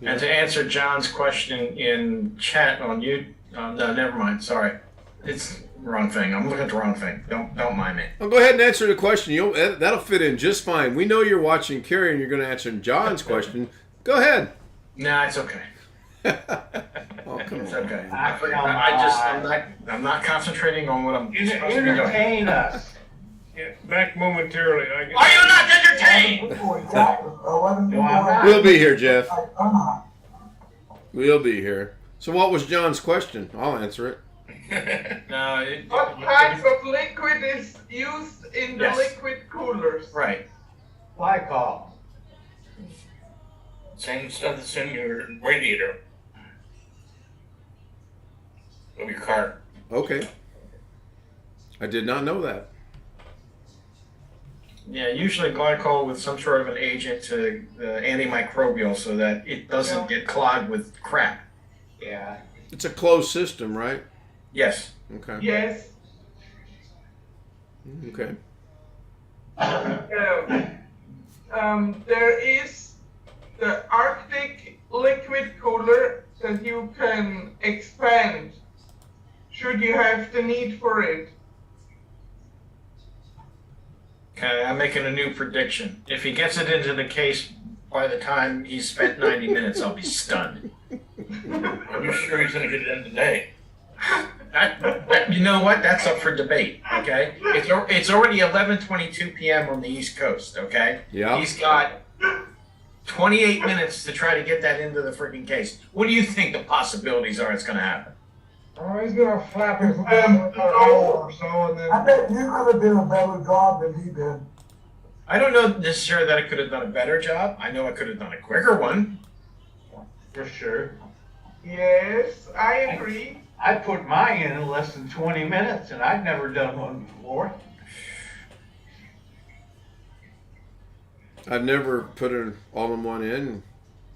And to answer John's question in chat on you, no, never mind. Sorry, it's the wrong thing. I'm looking at the wrong thing. Don't mind me. Well, go ahead and answer the question. That'll fit in just fine. We know you're watching Carrie and you're going to answer John's question. Go ahead. Nah, it's okay. Oh, come It's on. okay. man. I'm not concentrating on what I'm supposed to be doing. Entertain us. Yeah, back momentarily. Are you not entertained? We'll be here, Jeff. We'll be here. So what was John's question? I'll answer it. No, What types of liquid is used in the Yes. liquid coolers? right. Glycol. Same stuff that's in your radiator of your car. Okay. I did not know that. Yeah, usually glycol with some sort of an agent to antimicrobial so that it doesn't get clogged with crap. Yeah. It's a closed system, right? Yes. Okay. Yes. Okay. There is the Arctic liquid cooler that you can expand should you have the need for it. Okay, I'm making a new prediction. If he gets it into the case by the time he's spent 90 minutes, I'll be stunned. Are you sure he's gonna get it in today? You know what? That's up for debate. Okay, it's already 11:22 p.m. on the East Coast. Okay, Yeah. he's got 28 minutes to try to get that into the freaking case. What do you think the possibilities are it's going to happen? Oh, he's gonna flap his phone for an hour or so, and then. I bet you could have done a better job than he did. I don't know necessarily that I could have done a better job. I know I could have done a quicker one. For sure. Yes, I agree. I put mine in less than 20 minutes, and I've never done one before. I've never put an all-in-one in.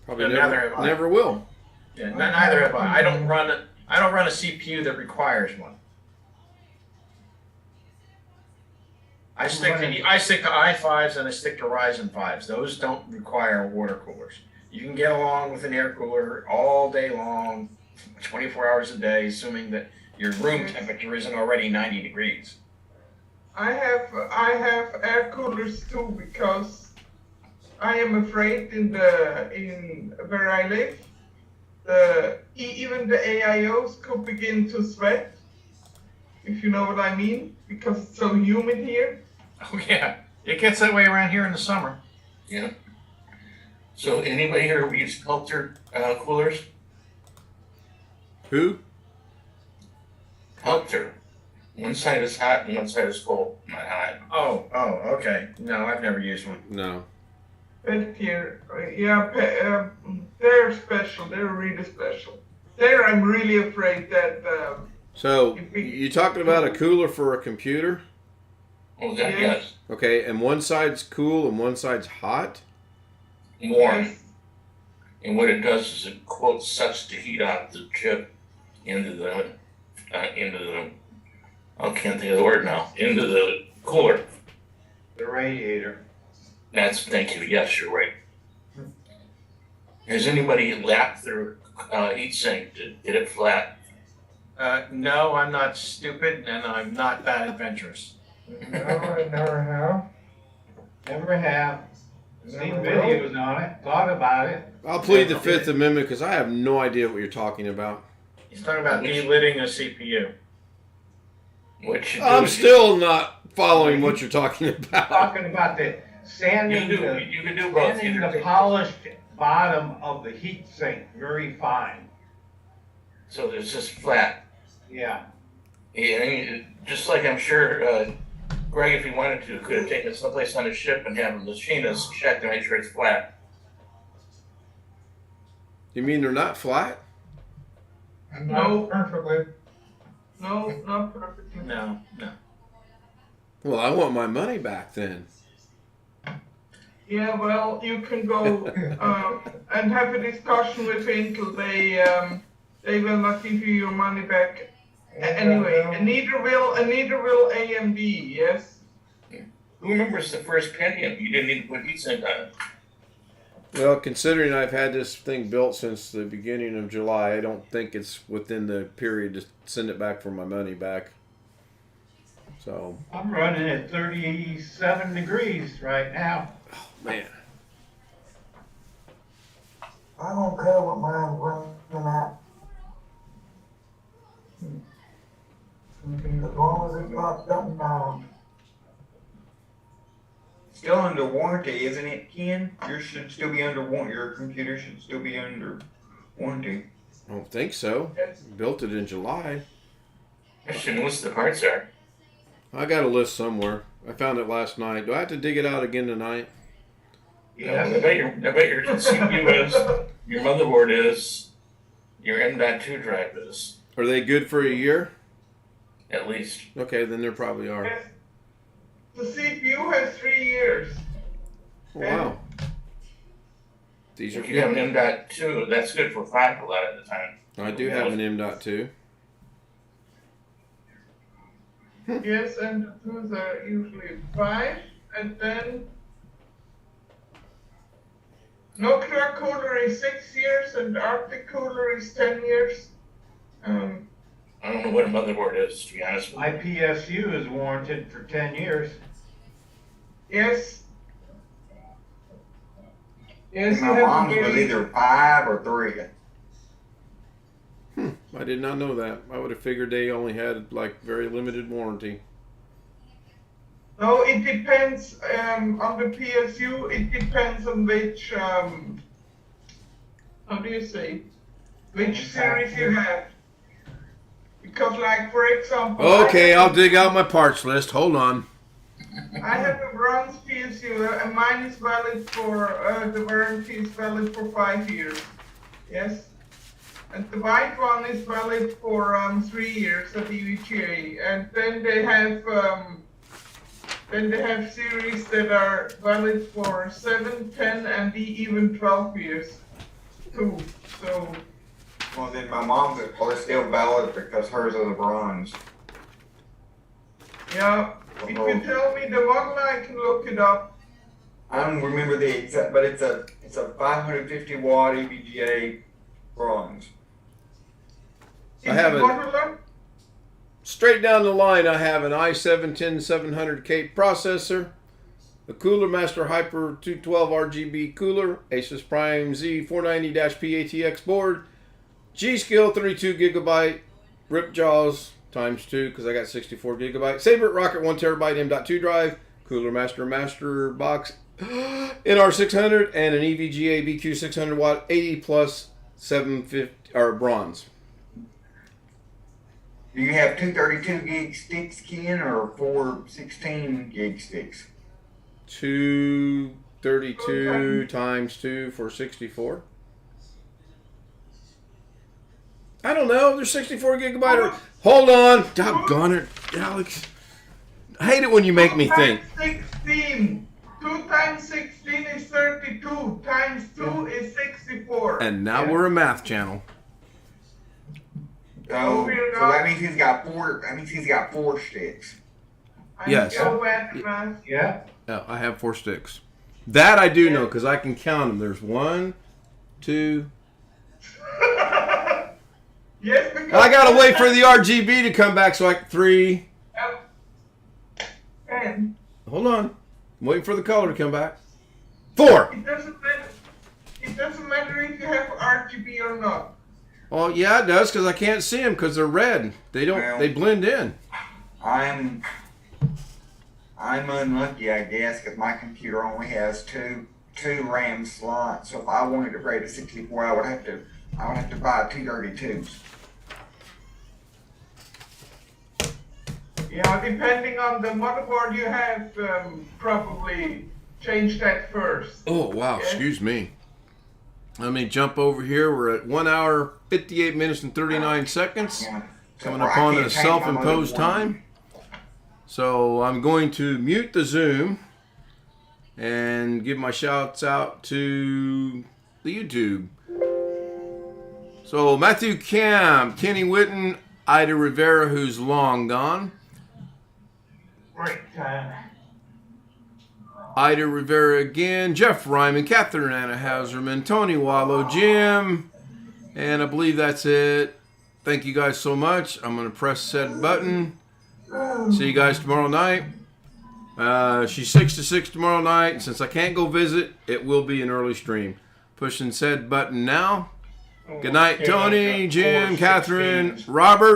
Probably No, neither have I. never will. Yeah, neither have I. I don't run a CPU that requires one. I stick to i5s and I stick to Ryzen 5s. Those don't require water coolers. You can get along with an air cooler all day long, 24 hours a day, assuming that your room temperature isn't already 90 degrees. I have air coolers too because I am afraid in where I live, even the AIOs could begin to sweat, if you know what I mean, because it's so humid here. Oh yeah, it gets that way around here in the summer. Yeah. So anybody here use Pelter coolers? Who? Pelter. One side is hot and one side is cold. Not hot. Oh, okay. No, I've never used one. No. But here, they're special. They're really special. There, I'm really afraid that. So you talking about a cooler for a computer? Oh, that, yes. Okay, and one side's cool and one side's hot? Warm. Yes. And what it does is it, quote, sucks the heat out of the chip into the, I can't think of the word now, into the cooler. The radiator. Thank you, yes, you're right. Has anybody lapped their heatsink to get it flat? No, I'm not stupid and I'm not that adventurous. No, I never have. Never have. Seen Never will. videos on it. Thought about it. I'll plead the Fifth Amendment because I have no idea what you're talking about. He's talking about delitting a CPU. What you do I'm is still not following what you're talking about. Talking about the sanding you the, can do both. sanding Either the polished bottom of the heat sink very fine. so it's just flat. Yeah. Yeah, I mean, just like I'm sure Greg, if he wanted to, could have taken it someplace on a ship and have the machinist check to make sure it's flat. You mean they're not flat? No. Not perfectly. No, not perfectly. No. Well, I want my money back then. Yeah, well, you can go and have a discussion with Intel. They will not give you your money back. Anyway, and neither will AMD. Yes. Who remembers the first Pentium? You didn't even put heatsink on it. Well, considering I've had this thing built since the beginning of July, I don't think it's within the period to send it back for my money back. So, I'm running at 37 degrees right now. man. I don't care what mine runs than that. As long as it's not shutting down. Still under warranty, isn't it, Ken? Yours should still be under warranty. Your computer should still be under warranty. I don't think so. Built it in July. I shouldn't list the parts are. I got a list somewhere. I found it last night. Do I have to dig it out again tonight? Yeah, I bet your CPU is, your motherboard is, your M.2 drive is, Are they good for a year? at least. Okay, then there probably are. Yes. The CPU has 3 years. Wow. These are If you have good. an M.2, that's good for 5 a lot of the time. I do have an M.2. Yes, and the 2's are usually 5, and then nuclear cooler is 6 years, and Arctic cooler is 10 years. I don't know what a motherboard is, to be honest with you. IPSU is warranted for 10 years. Yes. Yes, My mom's was either 5 or 3. I did not know that. I would have figured they only had like very limited warranty. No, it depends on the PSU. It depends on which how do you say, which series you have. Because, like, for example, Okay, I'll dig out my parts list. Hold on. I have a bronze PSU, and mine is valid for the warranty is valid for 5 years. Yes. And the white one is valid for 3 years at EVGA, and then they have series that are valid for 7, 10, and even 12 years too. So Well, then my mom's is probably still valid because hers is a bronze. yeah, if you tell me the model, I can look it up. I don't remember the exact, but it's a 550 watt EVGA bronze. I have Is it. it modular? Straight down the line, I have an i7-10700K processor, a Cooler Master Hyper 212 RGB cooler, Asus Prime Z490-PATX board, G-Skill 32GB, Rip Jaws ×2 because I got 64GB, Sabre Rocket 1TB M.2 drive, Cooler Master Box NR600, and an EVGA BQ 600 watt 80 plus 750 or bronze. Do you have 232 gig sticks, Ken, or 4 16 gig sticks? 232 ×2 for 64. I don't know. There's 64 gigabyte. Hold on. Doggone it, Alex. I hate it when you make me think. 16. 2 times 16 is 32. Times 2 is 64. And now we're a math channel. So that means he's got 4. That means he's got 4 sticks. Yes. So bad at math. Yeah. Yeah, I have 4 sticks. That I do know because I can count them. There's 1, 2. Yes, because I gotta wait for the RGB to come back, so 3. And Hold on. I'm waiting for the color to come back. 4. it doesn't matter. It doesn't matter if you have RGB or not. Well, yeah, it does because I can't see them because they're red. They don't. Well, they blend in. I'm unlucky, I guess, because my computer only has two RAM slots. So if I wanted to upgrade to 64, I would have to buy 232s. Yeah, depending on the motherboard you have, probably change that first. Oh wow! Yes. Excuse me. Let me jump over here. We're at 1 hour, 58 minutes, and 39 seconds. Yeah. Coming So up I on can't a change my self-imposed motherboard. time. So I'm going to mute the Zoom and give my shouts out to the YouTube. So Matthew Camp, Kenny Witten, Ida Rivera, who's long gone. Right. Ida Rivera again, Jeff Ryman, Catherine Anna Hauserman, Tony Wallow, Jim, and I believe that's it. Thank you guys so much. I'm going to press said button. See you guys tomorrow night. She's 6 to 6 tomorrow night. Since I can't go visit, it will be an early stream. Pushing said button now. Good night, Yeah, I've Tony, got Jim, 4 Catherine, 16s. Robert.